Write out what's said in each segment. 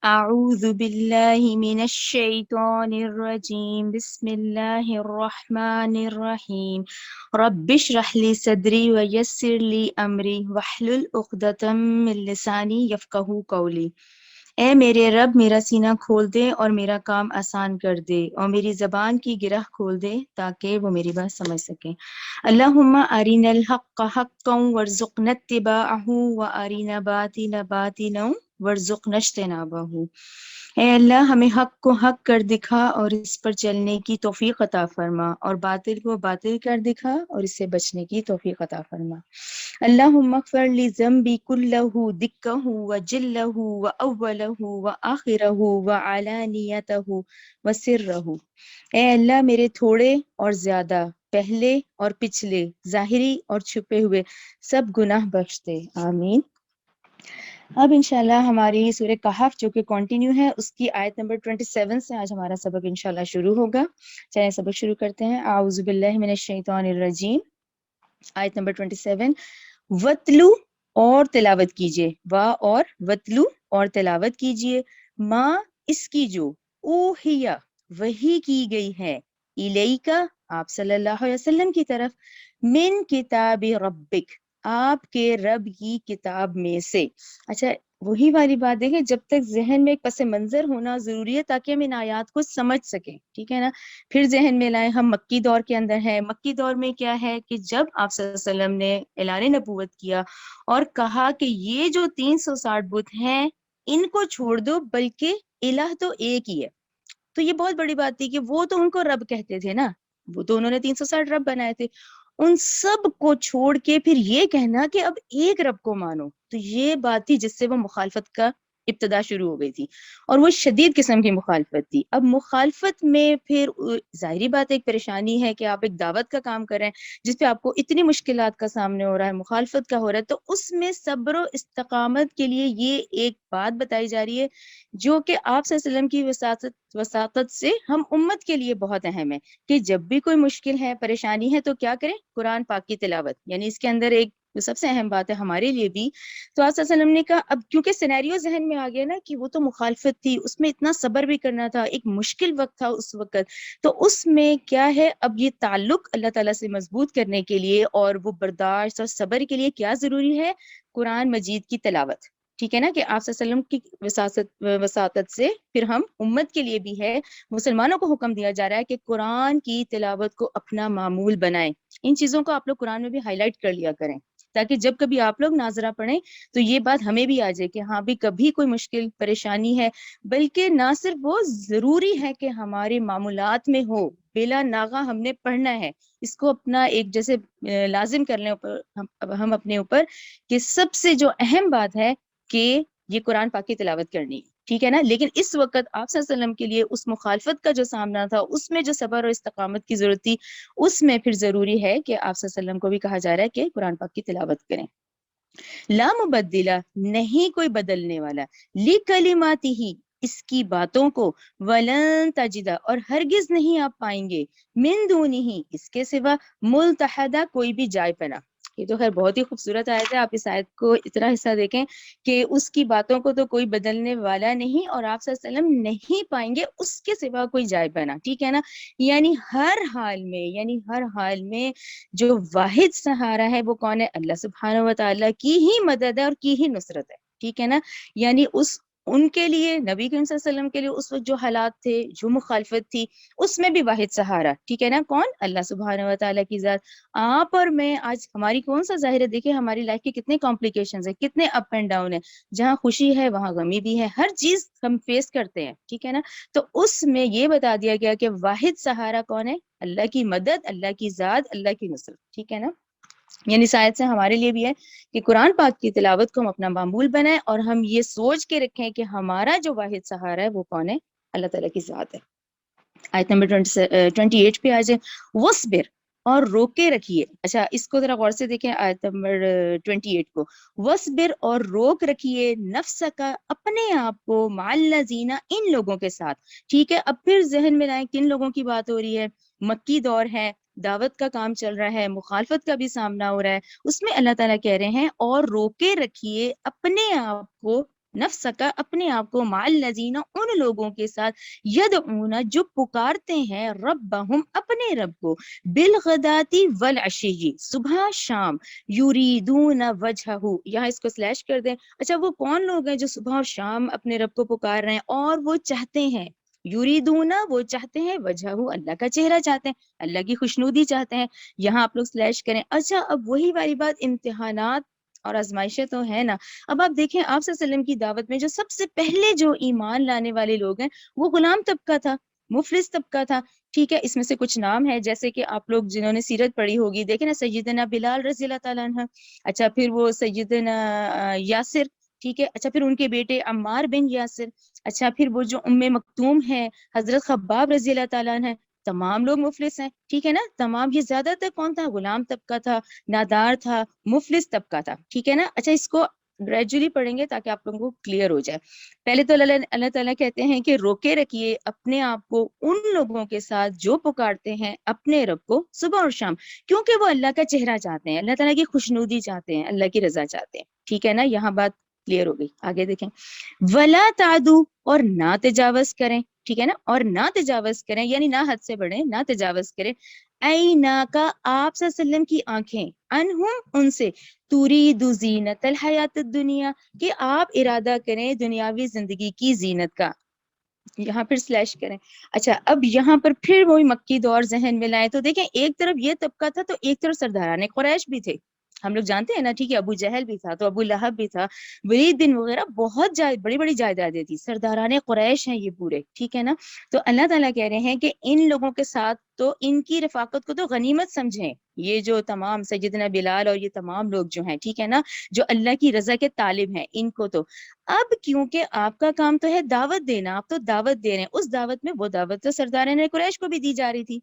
اعوذ باللہ من الشیطان الرجیم بسم اللہ الرحمن الرحیم رب اشرح لی صدری ویسر لی امری واحلل عقدۃ من لسانی یفقہوا قولی۔ اے میرے رب میرا سینہ کھول دے اور میرا کام آسان کر دے اور میری زبان کی گرہ کھول دے تاکہ وہ میری بات سمجھ سکیں۔ اللہم ارنا الحق حقا وارزقنا اتباعہ وارنا باطلا باطلا وارزقنا اجتنابہ۔ اے اللہ ہمیں حق کو حق کر دکھا اور اس پر چلنے کی توفیق عطا فرما، اور باطل کو باطل کر دکھا اور اس سے بچنے کی توفیق عطا فرما۔ اللہم اغفر لی ذنبی کلہ دکہ وجلہ واولہ وآخرہ وعلانیتہ وسرہ۔ اے اللہ میرے تھوڑے اور زیادہ، پہلے اور پچھلے، ظاہری اور چھپے ہوئے سب گناہ بخش دے، آمین۔ اب انشاءاللہ ہماری سورہ کہف جو کہ کنٹینیو ہے، اس کی آیت نمبر 27 سے آج ہمارا سبق انشاءاللہ شروع ہوگا۔ چلیں سبق شروع کرتے ہیں۔ اعوذ باللہ من الشیطان الرجیم، آیت نمبر 27۔ وَاتْلُو اور تلاوت کیجئے، وا اور وَاتْلُو اور تلاوت کیجئے، ماں اس کی جو، اوحیا وحی کی گئی ہے، الیکا آپ صلی اللہ علیہ وسلم کی طرف، من کتاب ربک آپ کے رب کی کتاب میں سے۔ اچھا وہی والی بات دیکھیں، جب تک ذہن میں ایک پس منظر ہونا ضروری ہے تاکہ ہم ان آیات کو سمجھ سکیں، ٹھیک ہے نا۔ پھر ذہن میں لائیں ہم مکی دور کے اندر ہیں۔ مکی دور میں کیا ہے کہ جب آپ صلی اللہ علیہ وسلم نے اعلان نبوت کیا اور کہا کہ یہ جو 360 بت ہیں ان کو چھوڑ دو، بلکہ الہ تو ایک ہی ہے، تو یہ بہت بڑی بات تھی کہ وہ تو ان کو رب کہتے تھے نا، وہ تو انہوں نے 360 رب بنائے تھے، ان سب کو چھوڑ کے پھر یہ کہنا کہ اب ایک رب کو مانو، تو یہ بات تھی جس سے وہ مخالفت کا ابتدا شروع ہو گئی تھی، اور وہ شدید قسم کی مخالفت تھی۔ اب مخالفت میں پھر ظاہری بات ایک پریشانی ہے کہ آپ ایک دعوت کا کام کر رہے ہیں جس پہ آپ کو اتنی مشکلات کا سامنے ہو رہا ہے، مخالفت کا ہو رہا ہے، تو اس میں صبر و استقامت کے لیے یہ ایک بات بتائی جا رہی ہے جو کہ آپ صلی اللہ علیہ وسلم کی وساطت سے ہم امت کے لیے بہت اہم ہے، کہ جب بھی کوئی مشکل ہے، پریشانی ہے، تو کیا کریں؟ قرآن پاک کی تلاوت، یعنی اس کے اندر ایک جو سب سے اہم بات ہے ہمارے لیے بھی۔ تو آپ صلی اللہ علیہ وسلم نے کہا، اب کیونکہ سینیریو ذہن میں آ گیا نا کہ وہ تو مخالفت تھی، اس میں اتنا صبر بھی کرنا تھا، ایک مشکل وقت تھا اس وقت، تو اس میں کیا ہے، اب یہ تعلق اللہ تعالیٰ سے مضبوط کرنے کے لیے اور وہ برداشت اور صبر کے لیے کیا ضروری ہے؟ قرآن مجید کی تلاوت، ٹھیک ہے نا، کہ آپ صلی اللہ علیہ وسلم کی وساطت سے پھر ہم امت کے لیے بھی ہے، مسلمانوں کو حکم دیا جا رہا ہے کہ قرآن کی تلاوت کو اپنا معمول بنائیں۔ ان چیزوں کو آپ لوگ قرآن میں بھی ہائی لائٹ کر لیا کریں تاکہ جب کبھی آپ لوگ ناظرہ پڑھیں تو یہ بات ہمیں بھی آ جائے کہ ہاں بھی کبھی کوئی مشکل پریشانی ہے، بلکہ نہ صرف وہ ضروری ہے کہ ہمارے معمولات میں ہو، بلا ناغہ ہم نے پڑھنا ہے، اس کو اپنا ایک جیسے لازم کر لیں ہم اپنے اوپر، کہ سب سے جو اہم بات ہے کہ یہ قرآن پاک کی تلاوت کرنی، ٹھیک ہے نا۔ لیکن اس وقت آپ صلی اللہ علیہ وسلم کے لیے اس مخالفت کا جو سامنا تھا، اس میں جو صبر اور استقامت کی ضرورت تھی، اس میں پھر ضروری ہے کہ آپ صلی اللہ علیہ وسلم کو بھی کہا جا رہا ہے کہ قرآن پاک کی تلاوت کریں۔ لا مبدلہ نہیں کوئی بدلنے والا، لکلماتہ اس کی باتوں کو، ولن تجدہ اور ہرگز نہیں آپ پائیں گے، من دونہ اس کے سوا، ملتحدہ کوئی بھی جائے پناہ۔ یہ تو خیر بہت ہی خوبصورت آیت ہے، آپ اس آیت کو اتنا حصہ دیکھیں کہ اس کی باتوں کو تو کوئی بدلنے والا نہیں، اور آپ صلی اللہ علیہ وسلم نہیں پائیں گے اس کے سوا کوئی جائے پناہ، ٹھیک ہے نا۔ یعنی ہر حال میں جو واحد سہارا ہے وہ کون ہے؟ اللہ سبحانہ و تعالیٰ کی ہی مدد ہے اور کی ہی نصرت ہے، ٹھیک ہے نا۔ یعنی ان کے لیے، نبی کریم صلی اللہ علیہ وسلم کے لیے اس وقت جو حالات تھے، جو مخالفت تھی، اس میں بھی واحد سہارا، ٹھیک ہے نا، کون؟ اللہ سبحانہ و تعالیٰ کی ذات۔ آپ اور میں آج ہماری کون سا ظاہر ہے؟ دیکھیں ہماری لائف کے کتنے کمپلیکیشنز ہیں، کتنے اپ اینڈ ڈاؤن ہیں، جہاں خوشی ہے وہاں غمی بھی ہے، ہر چیز ہم فیس کرتے ہیں، ٹھیک ہے نا۔ تو اس میں یہ بتا دیا گیا کہ واحد سہارا کون ہے؟ اللہ کی مدد، اللہ کی ذات، اللہ کی نصرت، ٹھیک ہے نا۔ یعنی شاید سے ہمارے لیے بھی ہے کہ قرآن پاک کی تلاوت کو ہم اپنا معمول بنائیں اور ہم یہ سوچ کے رکھیں کہ ہمارا جو واحد سہارا ہے وہ کون ہے؟ اللہ تعالیٰ کی ذات ہے۔ آیت نمبر 28 پہ آ جائیں، وَاصْبِرْ اور روکے رکھیے۔ اچھا اس کو ذرا غور سے دیکھیں، آیت نمبر 28 کو، وَاصْبِرْ اور روک رکھیے، نفس کا اپنے آپ کو، مع الذین ان لوگوں کے ساتھ، ٹھیک ہے۔ اب پھر ذہن میں لائیں کن لوگوں کی بات ہو رہی ہے؟ مکی دور ہے، دعوت کا کام چل رہا ہے، مخالفت کا بھی سامنا ہو رہا ہے، اس میں اللہ تعالیٰ کہہ رہے ہیں اور روکے رکھیے اپنے آپ کو نفس کا اپنے آپ کو معلزین ان لوگوں کے ساتھ یدعون جو پکارتے ہیں ربہم اپنے رب کو بالغداتی والعشی صبح شام یریدون وجہہ یہاں اس کو سلیش کر دیں. اچھا وہ کون لوگ ہیں جو صبح اور شام اپنے رب کو پکار رہے ہیں اور وہ چاہتے ہیں یریدون وہ چاہتے ہیں وجہہ اللہ کا چہرہ چاہتے ہیں اللہ کی خوشنودی چاہتے ہیں. یہاں آپ لوگ سلیش کریں. اچھا اب وہی والی بات امتحانات اور آزمائشیں تو ہے نا. اب آپ دیکھیں آپ صلی اللہ علیہ وسلم کی دعوت میں جو سب سے پہلے جو ایمان لانے والے لوگ ہیں وہ غلام طبقہ تھا مفلس طبقہ تھا. ٹھیک ہے اس میں سے کچھ نام ہے جیسے کہ آپ لوگ جنہوں نے سیرت پڑھی ہوگی دیکھیں نا سیدنا بلال رضی اللہ تعالیٰ عنہ. اچھا پھر وہ سیدنا یاسر. ٹھیک ہے اچھا پھر ان کے بیٹے عمار بن یاسر. اچھا پھر وہ جو مکتوم ہے حضرت خباب رضی اللہ تعالیٰ عنہ. تمام لوگ مفلس ہیں. ٹھیک ہے نا تمام یہ زیادہ تر کون تھا غلام طبقہ تھا نادار تھا مفلس طبقہ تھا. ٹھیک ہے نا. اچھا اس کو گریجولی پڑھیں گے تاکہ آپ لوگوں کو کلیئر ہو جائے. پہلے تو اللہ تعالیٰ کہتے ہیں کہ روکے رکھیے اپنے آپ کو ان لوگوں کے ساتھ جو پکارتے ہیں اپنے رب کو صبح اور شام کیونکہ وہ اللہ کا چہرہ چاہتے ہیں اللہ تعالیٰ کی خوشنودی چاہتے ہیں اللہ کی رضا چاہتے ہیں. ٹھیک ہے نا یہاں بات کلیئر ہو گئی. آگے دیکھیں ولا تعدو اور نہ تجاوز کریں. ٹھیک ہے نا اور نہ تجاوز کریں یعنی نہ حد سے بڑھیں نہ تجاوز کریں. اینا کا آپ صلی اللہ علیہ وسلم کی آنکھیں انہم ان سے ترید زینت الحیات الدنیا کہ آپ ارادہ کریں دنیاوی زندگی کی زینت کا. یہاں پھر سلیش کریں. اچھا اب یہاں پر پھر وہی مکی دور ذہن میں لائیں تو دیکھیں ایک طرف یہ طبقہ تھا تو ایک طرف سرداران قریش بھی تھے. ہم لوگ جانتے ہیں نا. ٹھیک ہے ابو جہل بھی تھا تو ابو لہب بھی تھا ولید بن وغیرہ بہت بڑی بڑی جائیدادیں تھی. سرداران قریش ہیں یہ پورے. ٹھیک ہے نا. تو اللہ تعالیٰ کہہ رہے ہیں کہ ان لوگوں کے ساتھ تو ان کی رفاقت کو تو غنیمت سمجھیں. یہ جو تمام سیدنا بلال اور یہ تمام لوگ جو ہیں ٹھیک ہے نا جو اللہ کی رضا کے طالب ہیں ان کو تو اب کیونکہ آپ کا کام تو ہے دعوت دینا آپ تو دعوت دے رہے ہیں. اس دعوت میں وہ دعوت تو سرداران قریش کو بھی دی جا رہی تھی.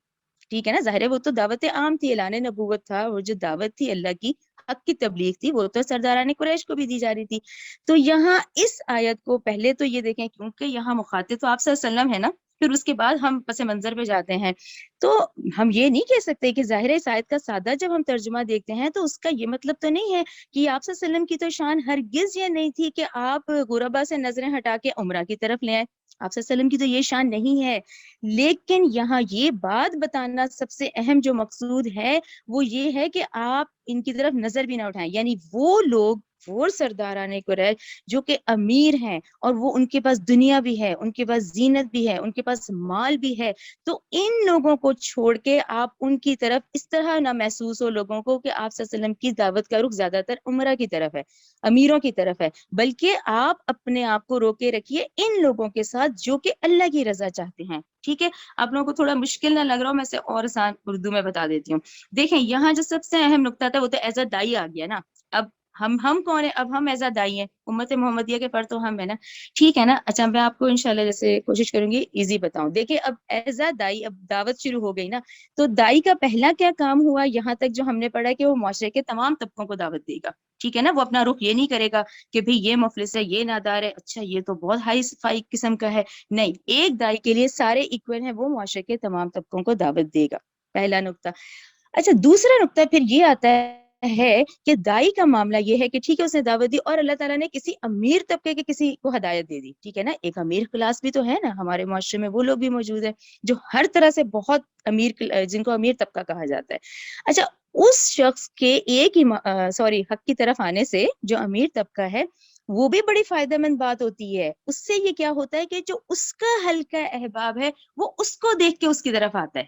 ٹھیک ہے نا ظاہر ہے وہ تو دعوت عام تھی اعلان نبوت تھا اور جو دعوت تھی اللہ کی حق کی تبلیغ تھی وہ تو سرداران قریش کو بھی دی جا رہی تھی. تو یہاں اس آیت کو پہلے تو یہ دیکھیں کیونکہ یہاں مخاطب تو آپ صلی اللہ علیہ وسلم ہے نا پھر اس کے بعد ہم پس منظر پہ جاتے ہیں تو ہم یہ نہیں کہہ سکتے کہ ظاہر اس آیت کا سادہ جب ہم ترجمہ دیکھتے ہیں تو اس کا یہ مطلب تو نہیں ہے کہ آپ صلی اللہ علیہ وسلم کی تو شان ہرگز یہ نہیں تھی کہ آپ غربا سے نظریں ہٹا کے عمرہ کی طرف لے آئے. آپ صلی اللہ علیہ وسلم کی تو یہ شان نہیں ہے. لیکن یہاں یہ بات بتانا سب سے اہم جو مقصود ہے وہ یہ ہے کہ آپ ان کی طرف نظر بھی نہ اٹھائیں. یعنی وہ لوگ وہ سرداران قریش جو کہ امیر ہیں اور وہ ان کے پاس دنیا بھی ہے ان کے پاس زینت بھی ہے ان کے پاس مال بھی ہے تو ان لوگوں کو چھوڑ کے آپ ان کی طرف اس طرح نہ محسوس ہو لوگوں کو کہ آپ صلی اللہ علیہ وسلم کی دعوت کا رخ زیادہ تر عمرہ کی طرف ہے امیروں کی طرف ہے بلکہ آپ اپنے آپ کو روکے رکھیے ان لوگوں کے ساتھ جو کہ اللہ کی رضا چاہتے ہیں. ٹھیک ہے آپ لوگوں کو تھوڑا مشکل نہ لگ رہا ہو میں اسے اور آسان اردو میں بتا دیتی ہوں. دیکھیں یہاں جو سب سے اہم نقطہ تھا وہ تو ایز اے دائی آ گیا نا. اب ہم کون ہیں اب ہم ایز اے دائی ہیں امت محمدیہ کے پر تو ہم ہے نا. ٹھیک ہے نا. اچھا میں آپ کو انشاءاللہ جیسے کوشش کروں گی ایزی بتاؤں. دیکھیں اب ایز اے دائی اب دعوت شروع ہو گئی نا تو دائی کا پہلا کیا کام ہوا یہاں تک جو ہم نے پڑھا کہ وہ معاشرے کے تمام طبقوں کو دعوت دے گا. ٹھیک ہے نا. وہ اپنا رخ یہ نہیں کرے گا کہ بھئی یہ مفلس ہے یہ نادار ہے اچھا یہ تو بہت ہائی صفائی قسم کا ہے. نہیں ایک دائی کے لیے سارے ایکول ہیں وہ معاشرے کے تمام طبقوں کو دعوت دے گا. پہلا نقطہ. اچھا دوسرا نقطہ پھر یہ آتا ہے کہ دائی کا معاملہ یہ ہے کہ ٹھیک ہے اس نے دعوت دی اور اللہ تعالیٰ نے کسی امیر طبقے کے کسی کو ہدایت دے دی. ٹھیک ہے نا. ایک امیر کلاس بھی تو ہے نا ہمارے معاشرے میں وہ لوگ بھی موجود ہیں جو ہر طرح سے بہت امیر جن کو امیر طبقہ کہا جاتا ہے. اچھا اس شخص کے ایک ہی حق کی طرف آنے سے جو امیر طبقہ ہے وہ بھی بڑی فائدہ مند بات ہوتی ہے. اس سے یہ کیا ہوتا ہے کہ جو اس کا حلقہ احباب ہے وہ اس کو دیکھ کے اس کی طرف آتا ہے.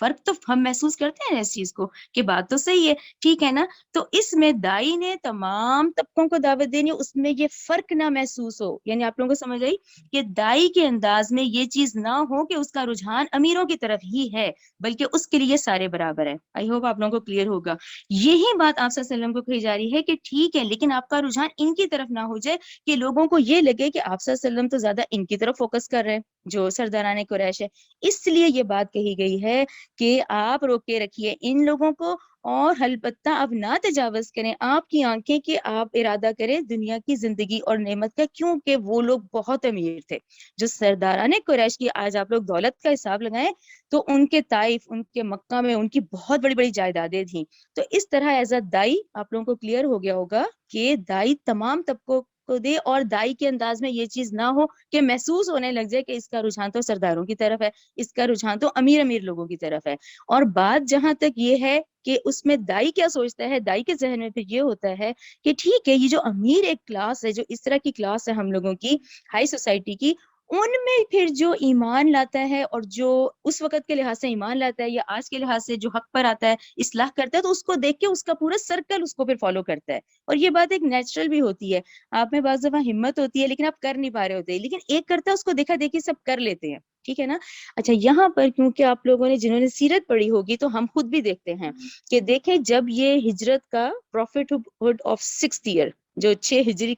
فرق تو ہم محسوس کرتے ہیں اس چیز کو کہ بات تو صحیح ہے. ٹھیک ہے نا. تو اس میں دائی نے تمام طبقوں کو دعوت دینی اس میں یہ فرق نہ محسوس ہو. یعنی آپ لوگوں کو سمجھ آئی کہ دائی کے انداز میں یہ چیز نہ ہو کہ اس کا رجحان امیروں کی طرف ہی ہے بلکہ اس کے لیے سارے برابر ہیں. آئی ہوپ آپ لوگوں کو کلیئر ہوگا. یہی بات آپ صلی اللہ علیہ وسلم کو کہی جا رہی ہے کہ ٹھیک ہے لیکن آپ کا رجحان ان کی طرف نہ ہو جائے کہ لوگوں کو یہ لگے کہ آپ صلی اللہ علیہ وسلم تو زیادہ ان کی طرف فوکس کر رہے ہیں جو سرداران قریش ہے. اس لیے یہ بات کہی گئی ہے کہ آپ روکے رکھیے ان لوگوں کو اور البتہ اب نہ تجاوز کریں آپ کی آنکھیں کہ آپ ارادہ کریں دنیا کی زندگی اور نعمت کا کیونکہ وہ لوگ بہت امیر تھے. جو سرداران قریش کی آج آپ لوگ دولت کا حساب لگائیں تو ان کے طائف ان کے مکہ میں ان کی بہت بڑی بڑی جائیدادیں تھیں. تو اس طرح ایز اے دائی آپ لوگوں کو کلیئر ہو گیا ہوگا کہ دائی تمام طبقوں کو دے اور دائی کے انداز میں یہ چیز نہ ہو کہ محسوس ہونے لگ جائے کہ اس کا رجحان تو سرداروں کی طرف ہے، اس کا رجحان تو امیر لوگوں کی طرف ہے۔ اور بات جہاں تک یہ ہے کہ اس میں دائی کیا سوچتا ہے، دائی کے ذہن میں پھر یہ ہوتا ہے کہ ٹھیک ہے، یہ جو امیر ایک کلاس ہے، جو اس طرح کی کلاس ہے ہم لوگوں کی ہائی سوسائٹی کی، ان میں پھر جو ایمان لاتا ہے اور جو اس وقت کے لحاظ سے ایمان لاتا ہے یا آج کے لحاظ سے جو حق پر آتا ہے، اصلاح کرتا ہے، تو اس کو دیکھ کے اس کا پورا سرکل اس کو پھر فالو کرتا ہے۔ اور یہ بات ایک نیچرل بھی ہوتی ہے، آپ میں بعض دفعہ ہمت ہوتی ہے لیکن آپ کر نہیں پا رہے ہوتے، لیکن ایک کرتا ہے اس کو دیکھا دیکھی سب کر لیتے ہیں، ٹھیک ہے نا۔ اچھا، یہاں پر کیونکہ آپ لوگوں نے جنہوں نے سیرت پڑھی ہوگی تو ہم خود بھی دیکھتے ہیں کہ دیکھیں جب یہ ہجرت کا profit hood of 6th year جو 6 ہجری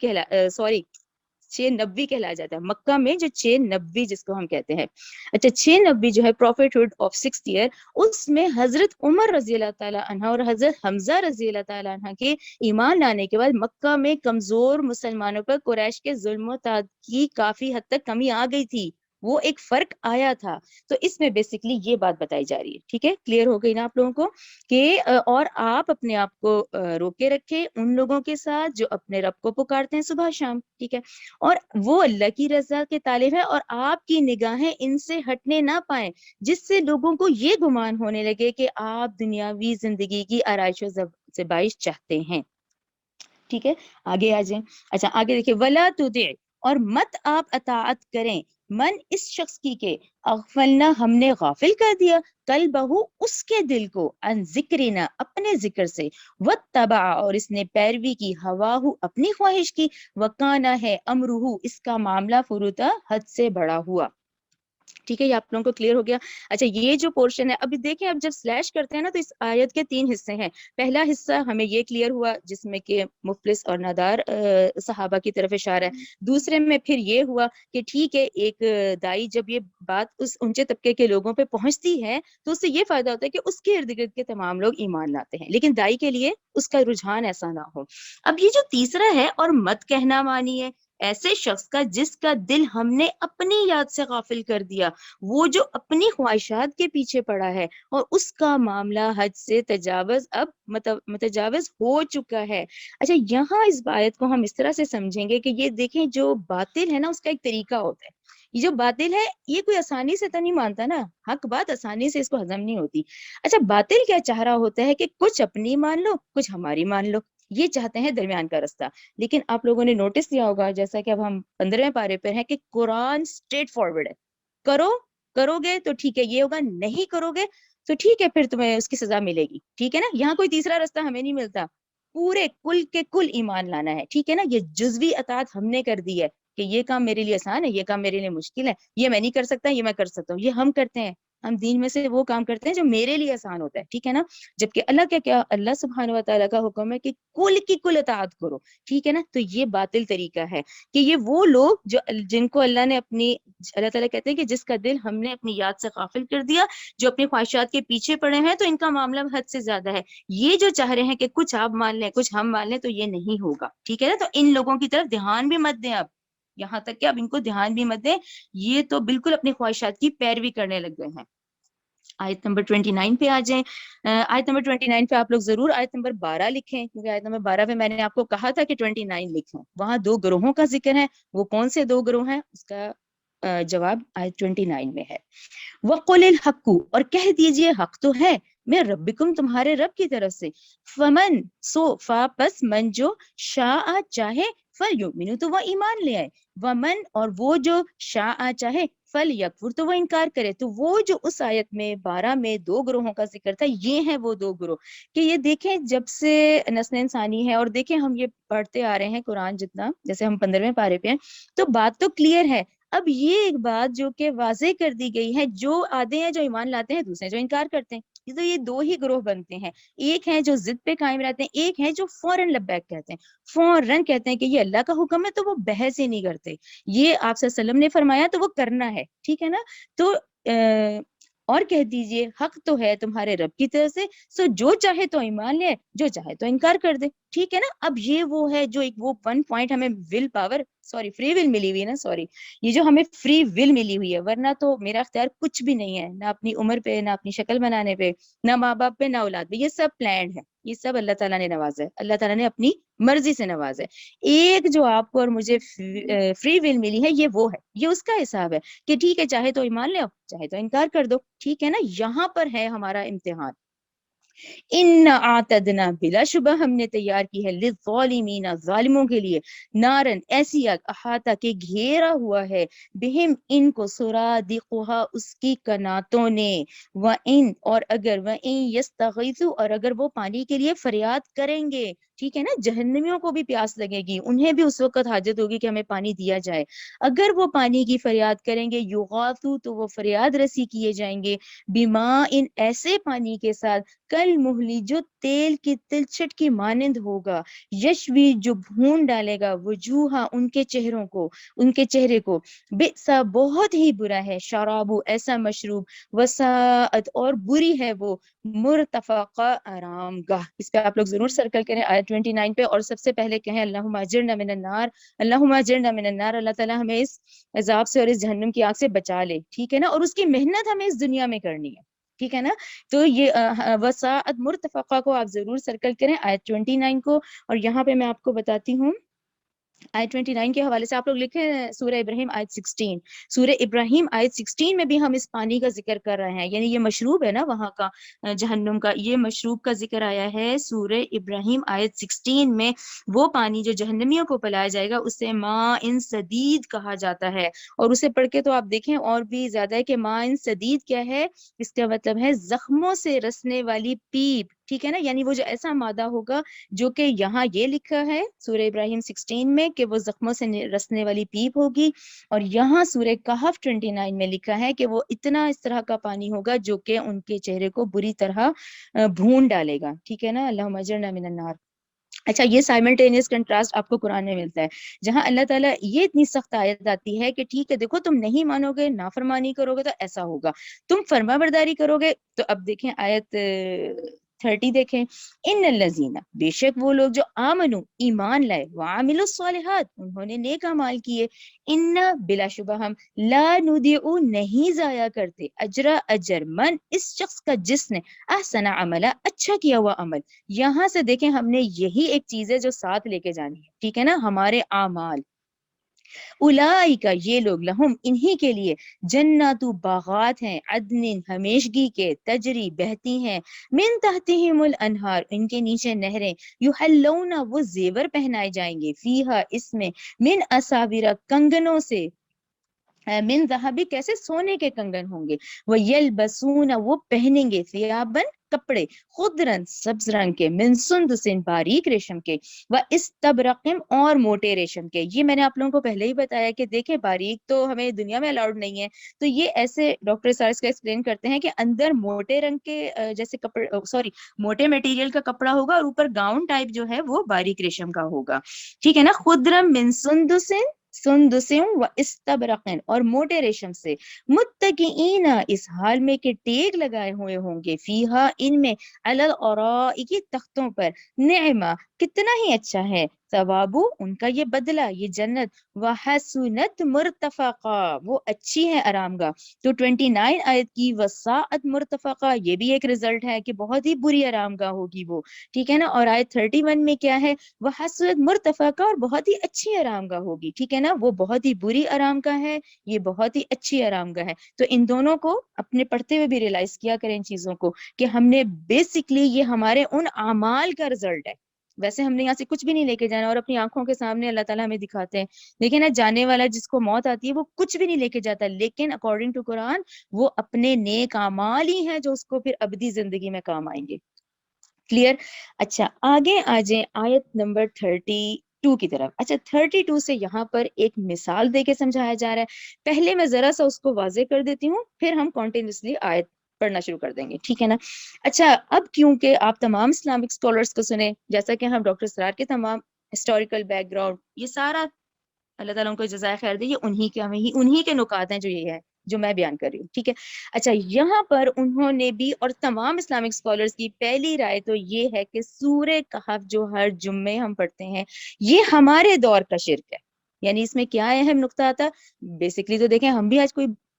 سوری 6 نبی کہلایا جاتا ہے، مکہ میں جو 6 نبی جس کو ہم کہتے ہیں، اچھا 6 نبی جو ہے prophethood of 6th year, اس میں حضرت عمر رضی اللہ تعالیٰ عنہ اور حضرت حمزہ رضی اللہ تعالیٰ عنہ کے ایمان لانے کے بعد مکہ میں کمزور مسلمانوں پر قریش کے ظلم و تعداد کی کافی حد تک کمی آ گئی تھی، وہ ایک فرق آیا تھا۔ تو اس میں بیسکلی یہ بات بتائی جا رہی ہے، ٹھیک ہے، کلیئر ہو گئی نا آپ لوگوں کو کہ اور آپ اپنے آپ کو روکے رکھے ان لوگوں کے ساتھ جو اپنے رب کو پکارتے ہیں صبح شام، ٹھیک ہے، اور وہ اللہ کی رضا کے طالب ہے اور آپ کی نگاہیں ان سے ہٹنے نہ پائیں جس سے لوگوں کو یہ گمان ہونے لگے کہ آپ دنیاوی زندگی کی آرائش و زیبائش چاہتے ہیں، ٹھیک ہے۔ آگے آ جائیں، اچھا آگے دیکھیں، ولا تطع، اور مت آپ اطاعت کریں، من اس شخص کی کہ اغفلنا ہم نے غافل کر دیا، کل بہو اس کے دل کو، ان ذکرنا اپنے ذکر سے، واتبع اور اس نے پیروی کی، ہواہ اپنی خواہش کی، وکانا ہے امرہ اس کا معاملہ فروتا حد سے بڑا ہوا، ٹھیک ہے، یہ آپ لوگوں کو کلیئر ہو گیا۔ اچھا یہ جو پورشن ہے ابھی دیکھیں، اب جب سلیش کرتے ہیں نا تو اس آیت کے 3 حصے ہیں۔ پہلا حصہ ہمیں یہ کلیئر ہوا جس میں کہ مفلس اور نادار صحابہ کی طرف اشارہ ہے، دوسرے میں پھر یہ ہوا کہ ٹھیک ہے ایک دائی جب یہ بات اس اونچے طبقے کے لوگوں پہ پہنچتی ہے تو اس سے یہ فائدہ ہوتا ہے کہ اس کے ارد گرد کے تمام لوگ ایمان لاتے ہیں، لیکن دائی کے لیے اس کا رجحان ایسا نہ ہو۔ اب یہ جو تیسرا ہے، اور مت کہنا مانی ہے ایسے شخص کا جس کا دل ہم نے اپنی یاد سے غافل کر دیا، وہ جو اپنی خواہشات کے پیچھے پڑا ہے اور اس کا معاملہ حد سے تجاوز اب متجاوز ہو چکا ہے۔ اچھا یہاں اس آیت کو ہم اس طرح سے سمجھیں گے کہ یہ دیکھیں جو باطل ہے نا اس کا ایک طریقہ ہوتا ہے، یہ جو باطل ہے یہ کوئی آسانی سے تو نہیں مانتا نا، حق بات آسانی سے اس کو ہضم نہیں ہوتی۔ اچھا باطل کیا چاہ رہا ہوتا ہے کہ کچھ اپنی مان لو کچھ ہماری مان لو، یہ چاہتے ہیں درمیان کا رستہ۔ لیکن آپ لوگوں نے نوٹس کیا ہوگا جیسا کہ اب ہم 15ویں پارے پر ہیں کہ قرآن اسٹریٹ فارورڈ ہے، کرو گے تو ٹھیک ہے یہ ہوگا، نہیں کرو گے تو ٹھیک ہے پھر تمہیں اس کی سزا ملے گی، ٹھیک ہے نا، یہاں کوئی تیسرا رستہ ہمیں نہیں ملتا، پورے کل کے کل ایمان لانا ہے، ٹھیک ہے نا۔ یہ جزوی اطاعت ہم نے کر دی ہے کہ یہ کام میرے لیے آسان ہے، یہ کام میرے لیے مشکل ہے، یہ میں نہیں کر سکتا، یہ میں کر سکتا ہوں، یہ ہم کرتے ہیں، ہم دین میں سے وہ کام کرتے ہیں جو میرے لیے آسان ہوتا ہے، ٹھیک ہے نا۔ جبکہ اللہ کیا اللہ سبحانہ و تعالیٰ کا حکم ہے کہ کل کی کل اطاعت کرو، ٹھیک ہے نا۔ تو یہ باطل طریقہ ہے کہ یہ وہ لوگ جو جن کو اللہ نے اپنی، اللہ تعالیٰ کہتے ہیں کہ جس کا دل ہم نے اپنی یاد سے غافل کر دیا، جو اپنی خواہشات کے پیچھے پڑے ہیں، تو ان کا معاملہ حد سے زیادہ ہے۔ یہ جو چاہ رہے ہیں کہ کچھ آپ مان لیں کچھ ہم مان لیں تو یہ نہیں ہوگا، ٹھیک ہے نا۔ تو ان لوگوں کی طرف دھیان بھی مت دیں، اب یہاں تک کہ اب ان کو دھیان بھی مت دیں، یہ تو بالکل اپنی خواہشات کی پیروی کرنے لگ گئے ہیں۔ آیت نمبر 29 پہ آ جائیں، آیت نمبر 29 پہ آپ لوگ ضرور آیت نمبر 12 لکھیں، کیونکہ آیت نمبر 12 پہ میں نے آپ کو کہا تھا کہ 29 لکھیں، وہاں 2 گروہوں کا ذکر ہے، وہ کون سے 2 گروہ ہیں اس کا جواب آیت 29 میں ہے۔ وَقُلِ الْحَقُّ اور کہہ دیجئے حق تو ہے، میں ربکم تمہارے رب کی طرف سے، فمن سو فا پس من جو شاء چاہے فلیؤمنوا تو وہ ایمان لے آئے، ومن اور وہ جو شاء چاہے فلیکفر تو وہ انکار کرے۔ تو وہ جو اس آیت میں 12 میں 2 گروہوں کا ذکر تھا، یہ ہیں وہ 2 گروہ کہ یہ دیکھیں جب سے نسل انسانی ہے، اور دیکھیں ہم یہ پڑھتے آ رہے ہیں قرآن جتنا، جیسے ہم 15ویں پارے پہ ہیں تو بات تو کلیئر ہے۔ اب یہ ایک بات جو کہ واضح کر دی گئی ہے، جو آدھے ہیں جو ایمان لاتے ہیں، دوسرے جو انکار کرتے ہیں، تو یہ 2 ہی گروہ بنتے ہیں، ایک ہے جو ضد پہ قائم رہتے ہیں، ایک ہے جو فوراً لبیک کہتے ہیں، فوراً کہتے ہیں کہ یہ اللہ کا حکم ہے تو وہ بحث ہی نہیں کرتے، یہ آپ صلی اللہ علیہ وسلم نے فرمایا تو وہ کرنا ہے، ٹھیک ہے نا۔ تو اور کہہ دیجئے حق تو ہے تمہارے رب کی طرف سے، سو جو چاہے تو ایمان لے، جو چاہے تو انکار کر دے، ٹھیک ہے نا۔ اب یہ وہ ہے جو ایک وہ 1 پوائنٹ ہمیں will power sorry free will ملی ہوئی ہے نا، سوری، یہ جو ہمیں فری ول ملی ہوئی ہے، ورنہ تو میرا اختیار کچھ بھی نہیں ہے، نہ اپنی عمر پہ، نہ اپنی شکل بنانے پہ، نہ ماں باپ پہ، نہ اولاد پہ، یہ سب پلانڈ ہے، یہ سب اللہ تعالیٰ نے نوازا ہے، اللہ تعالیٰ نے اپنی مرضی سے نوازا ہے۔ ایک جو آپ کو اور مجھے فری ول ملی ہے، یہ وہ ہے، یہ اس کا حساب ہے کہ ٹھیک ہے چاہے تو ایمان لے آؤ، چاہے تو انکار کر دو، ٹھیک ہے نا، یہاں پر ہے ہمارا امتحان۔ ان اعتدنا، بلا شبہ ہم نے تیار کی ہے، للظالمین، ظالموں کے لیے، نارن، ایسی آگ، احاطہ کے گھیرا ہوا ہے، بہم، ان کو، سرادقها، اس کی کناتوں نے، وَإِن، اور اگر، وَإِن يَسْتَغِيثُوا، اور اگر وہ پانی کے لیے فریاد کریں گے، ٹھیک ہے نا، جہنمیوں کو بھی پیاس لگے گی، انہیں بھی اس وقت حاجت ہوگی کہ ہمیں پانی دیا جائے، اگر وہ پانی کی فریاد کریں گے، یغاثوا، تو وہ فریاد رسی کیے جائیں گے، بما، ان ایسے پانی کے ساتھ، کل مہلی، جو تیل کی تلچھٹ کی مانند ہوگا، یشوی، جو بھون ڈالے گا، وجوہا، ان کے چہروں کو، ان کے چہرے کو، بئسا، بہت ہی برا ہے، شرابو، ایسا مشروب، وساعت، اور بری ہے وہ، مرتفقہ، آرام گاہ۔ اس پہ آپ لوگ ضرور سرکل کریں آیت 29 پہ، اور سب سے پہلے کہیں اللہم اجرنا من النار، اللہم اجرنا من النار، اللہ تعالیٰ ہمیں اس عذاب سے اور اس جہنم کی آگ سے بچا لے، ٹھیک ہے نا، اور اس کی محنت ہمیں اس دنیا میں کرنی ہے، ٹھیک ہے نا۔ تو یہ وساعت مرتفقہ کو آپ ضرور سرکل کریں، آیت 29 کو، اور یہاں پہ میں آپ کو بتاتی ہوں آیت 29 کے حوالے سے آپ لوگ لکھیں سورہ ابراہیم آیت 16، سورہ ابراہیم آیت 16 میں بھی ہم اس پانی کا ذکر کر رہے ہیں، یعنی یہ مشروب ہے نا وہاں کا، جہنم کا، یہ مشروب کا ذکر آیا ہے سورہ ابراہیم آیت 16 میں، وہ پانی جو جہنمیوں کو پلایا جائے گا اسے ماء ان سدید کہا جاتا ہے، اور اسے پڑھ کے تو آپ دیکھیں اور بھی زیادہ ہے کہ ماء ان سدید کیا ہے، اس کا مطلب ہے زخموں سے رسنے والی پیپ، ٹھیک ہے نا، یعنی وہ جو ایسا مادہ ہوگا جو کہ یہاں یہ لکھا ہے سورہ ابراہیم 16 میں کہ وہ زخموں سے رسنے والی پیپ ہوگی، اور یہاں سورہ کہف 29 میں لکھا ہے کہ وہ اتنا اس طرح کا پانی ہوگا جو کہ ان کے چہرے کو بری طرح بھون ڈالے گا، ٹھیک ہے نا، اللہم اجرنا من النار۔ اچھا، یہ سائملٹینیس کنٹراسٹ آپ کو قرآن میں ملتا ہے، جہاں اللہ تعالیٰ یہ اتنی سخت آیت آتی ہے کہ ٹھیک ہے دیکھو تم نہیں مانو گے، نافرمانی کرو گے تو ایسا ہوگا، تم فرما برداری کرو گے تو اب دیکھیں آیت 30 دیکھیں، ان الذین، بے شک وہ لوگ جو آمنو، ایمان لائے، وعاملوا الصالحات، انہوں نے نیک اعمال کیے، ان، بلا شبہ ہم، لا نضیع، نہیں ضائع کرتے، اجر من، اس شخص کا جس نے، احسن عملا، اچھا کیا ہوا عمل، یہاں سے دیکھیں ہم نے یہی ایک چیز ہے جو ساتھ لے کے جانی ہے، ٹھیک ہے نا، ہمارے اعمال، اولئک، یہ لوگ، لہم، انہی کے لیے، جنات، باغات ہیں، عدن، ہمیشگی کے، تجری، بہتی ہیں، من تحتہم الانہار، ان کے نیچے نہریں، یحلون، وہ زیور پہنائے جائیں گے، فیہا، اس میں، من اساور، کنگنوں سے، من ذہبی، کیسے، سونے کے کنگن ہوں گے، وہ یلبسون، وہ پہنیں گے، ثیابن، کپڑے، خضرن، سبز رنگ کے، من سندسن، باریک ریشم کے، و استبرقم، اور موٹے ریشم کے۔ یہ میں نے آپ لوگوں کو پہلے ہی بتایا کہ دیکھیں باریک تو ہمیں دنیا میں الاؤڈ نہیں ہے، تو یہ ایسے ڈاکٹر سائنس کا ایکسپلین کرتے ہیں کہ اندر موٹے رنگ کے جیسے کپڑے، سوری، موٹے میٹیریل کا کپڑا ہوگا، اور اوپر گاؤن ٹائپ جو ہے وہ باریک ریشم کا ہوگا، ٹھیک ہے نا، خضرم من سندسن، سندسوں و استبرقن، اور موٹے ریشم سے، متکئین، اس حال میں کہ ٹیک لگائے ہوئے ہوں گے، فیہا، ان میں، علی الارائک، تختوں پر، نعمہ، کتنا ہی اچھا ہے، ثوابو، ان کا یہ بدلہ، یہ جنت، وحسنت مرتفقہ، وہ اچھی ہے آرام گاہ۔ تو 29 آیت کی وساعت مرتفقہ، یہ بھی ایک رزلٹ ہے کہ بہت ہی بری آرام گاہ ہوگی وہ، ٹھیک ہے نا، اور آیت 31 میں کیا ہے، وہ حسرت مرتفقہ، اور بہت ہی اچھی آرام گاہ ہوگی، ٹھیک ہے نا، وہ بہت ہی بری آرام گاہ ہے، یہ بہت ہی اچھی آرام گاہ ہے۔ تو ان دونوں کو اپنے پڑھتے ہوئے بھی ریلائز کیا کریں ان چیزوں کو کہ ہم نے بیسکلی یہ ہمارے ان اعمال کا رزلٹ ہے، ویسے ہم نے یہاں سے کچھ بھی نہیں لے کے جانا، اور اپنی آنکھوں کے سامنے اللہ تعالیٰ ہمیں دکھاتے ہیں، لیکن نا جانے والا جس کو موت آتی ہے وہ کچھ بھی نہیں لے کے جاتا، لیکن اکارڈنگ ٹو قرآن وہ اپنے نیک اعمال ہی ہیں جو اس کو پھر ابدی زندگی میں کام آئیں گے، کلیئر۔ اچھا آگے آ جائیں آیت نمبر 32 کی طرف۔ اچھا 32 سے یہاں پر ایک مثال دے کے سمجھایا جا رہا ہے، پہلے میں ذرا سا اس کو واضح کر دیتی ہوں، پھر ہم کنٹینیوسلی آیت پڑھنا شروع کر دیں گے، ٹھیک ہے نا۔ اچھا اب کیونکہ آپ تمام اسلامک اسکالرس کو سنیں، جیسا کہ ہم ڈاکٹر سرار کے تمام ہسٹوریکل بیک گراؤنڈ، یہ سارا اللہ تعالیٰ ان کو جزائے خیر دے، یہ انہی کے نکات ہیں جو یہ ہے جو میں بیان کر رہی ہوں، ٹھیک ہے۔ اچھا یہاں پر انہوں نے بھی، اور تمام اسلامک اسکالرس کی پہلی رائے تو یہ ہے کہ سورہ کہف جو ہر جمعے ہم پڑھتے ہیں یہ ہمارے دور کا شرک ہے، یعنی اس میں کیا اہم نقطہ آتا ہے؟ بیسکلی تو دیکھیں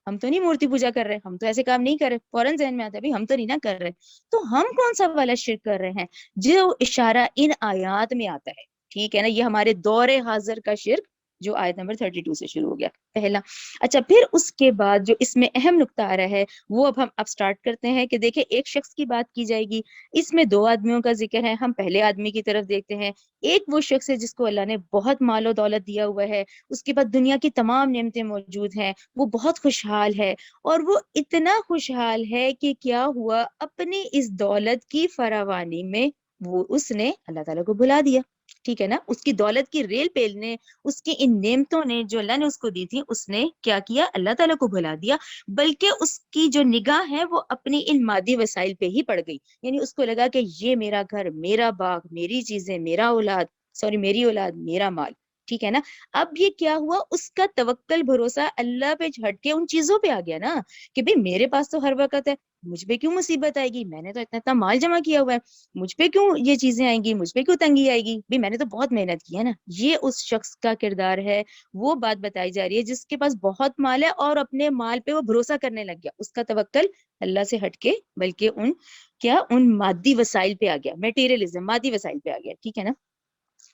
ہم تو نہیں مورتی پوجا کر رہے، ہم تو ایسے کام نہیں کر رہے، فوراً ذہن میں آتا ہے ہم تو نہیں نہ کر رہے، تو ہم کون سا والا شرک کر رہے ہیں جو اشارہ ان آیات میں آتا ہے، ٹھیک ہے نا؟ یہ ہمارے دور حاضر کا شرک جو آیت نمبر 32 سے شروع ہو گیا پہلا۔ اچھا، پھر اس کے بعد جو اس میں اہم نقطہ آ رہا ہے وہ اب سٹارٹ کرتے ہیں کہ دیکھیں ایک شخص کی بات کی جائے گی، اس میں دو آدمیوں کا ذکر ہے، ہم پہلے آدمی کی طرف دیکھتے ہیں۔ ایک وہ شخص ہے جس کو اللہ نے بہت مال و دولت دیا ہوا ہے، اس کے بعد دنیا کی تمام نعمتیں موجود ہیں، وہ بہت خوشحال ہے، اور وہ اتنا خوشحال ہے کہ کیا ہوا، اپنی اس دولت کی فراوانی میں وہ اس نے اللہ تعالیٰ کو بھلا دیا، ٹھیک ہے نا؟ اس کی دولت کی ریل پیل نے، اس کی ان نعمتوں نے جو اللہ نے اس کو دی تھی، اس نے کیا کیا؟ اللہ تعالیٰ کو بھلا دیا، بلکہ اس کی جو نگاہ ہے وہ اپنی ان مادی وسائل پہ ہی پڑ گئی۔ یعنی اس کو لگا کہ یہ میرا گھر، میرا باغ، میری چیزیں، میری اولاد، میرا مال، ٹھیک ہے نا؟ اب یہ کیا ہوا، اس کا توکل بھروسہ اللہ پہ ہٹ کے ان چیزوں پہ آ گیا نا، کہ بھئی میرے پاس تو ہر وقت ہے، مجھ پہ کیوں مصیبت آئے گی؟ میں نے تو اتنا مال جمع کیا ہوا ہے، مجھ پہ کیوں یہ چیزیں آئیں گی؟ مجھ پہ کیوں تنگی آئے گی؟ بھئی میں نے تو بہت محنت کی ہے نا۔ یہ اس شخص کا کردار ہے، وہ بات بتائی جا رہی ہے جس کے پاس بہت مال ہے اور اپنے مال پہ وہ بھروسہ کرنے لگ گیا، اس کا توکل اللہ سے ہٹ کے بلکہ ان مادی وسائل پہ آ گیا، میٹیریلزم، مادی وسائل پہ آ گیا، ٹھیک ہے نا؟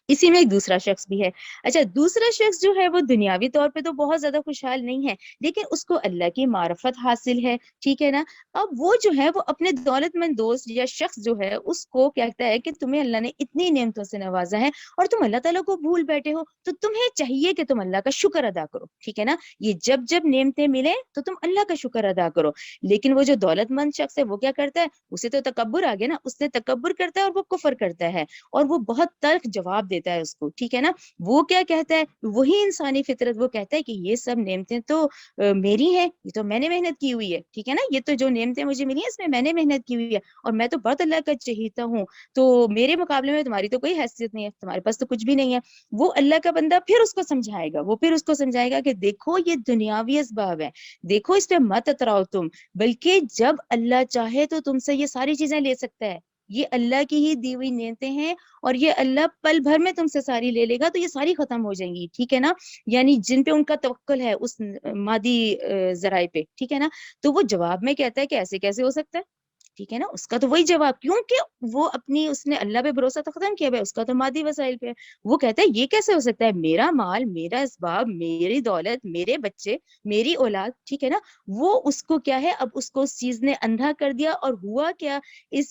اسی میں ایک دوسرا شخص بھی ہے۔ اچھا، دوسرا شخص جو ہے وہ دنیاوی طور پہ تو بہت زیادہ خوشحال نہیں ہے، لیکن اس کو اللہ کی معرفت حاصل ہے، ٹھیک ہے نا؟ اب وہ جو ہے وہ اپنے دولت مند دوست یا شخص جو ہے اس کو کہتا ہے کہ تمہیں اللہ نے اتنی نعمتوں سے نوازا ہے اور تم اللہ تعالیٰ کو بھول بیٹھے ہو، تو تمہیں چاہیے کہ تم اللہ کا شکر ادا کرو، ٹھیک ہے نا؟ یہ جب جب نعمتیں ملے تو تم اللہ کا شکر ادا کرو۔ لیکن وہ جو دولت مند شخص ہے وہ کیا کرتا ہے؟ اسے تو تکبر آ گیا نا، اس نے تکبر کرتا ہے اور وہ کفر کرتا ہے، اور وہ بہت تلخ جواب دیتا ہے اس کو، ٹھیک ہے نا؟ وہ کیا کہتا ہے؟ وہی انسانی فطرت، وہ کہتا ہے کہ یہ سب نعمتیں تو میری ہیں، یہ تو میں نے محنت کی ہوئی ہے، ٹھیک ہے نا؟ یہ تو جو نعمتیں مجھے ملی ہیں اس میں نے محنت کی ہوئی ہے، اور میں تو بہت اللہ کا چہیتا ہوں، تو میرے مقابلے میں تمہاری تو کوئی حیثیت نہیں ہے، تمہارے پاس تو کچھ بھی نہیں ہے۔ وہ اللہ کا بندہ پھر اس کو سمجھائے گا کہ دیکھو یہ دنیاوی اسباب ہے، دیکھو اس پہ مت اتراؤ تم، بلکہ جب اللہ چاہے تو تم سے یہ ساری چیزیں لے سکتا ہے، یہ اللہ کی ہی دی ہوئی نعمتیں ہیں، اور یہ اللہ پل بھر میں تم سے ساری لے لے گا تو یہ ساری ختم ہو جائیں گی، ٹھیک ہے نا؟ یعنی جن پہ ان کا توکل ہے اس مادی ذرائع پہ، ٹھیک ہے نا؟ تو وہ جواب میں کہتا ہے کہ ایسے کیسے ہو سکتا ہے، ٹھیک ہے نا؟ اس کا تو وہی جواب، کیونکہ وہ اس نے اللہ پہ بھروسہ تو ختم کیا ہوا ہے، اس کا تو مادی وسائل پہ ہے۔ وہ کہتا ہے یہ کیسے ہو سکتا ہے، میرا مال، میرا اسباب، میری دولت، میرے بچے، میری اولاد، ٹھیک ہے نا؟ وہ اس کو کیا ہے، اب اس کو اس چیز نے اندھا کر دیا، اور ہوا کیا،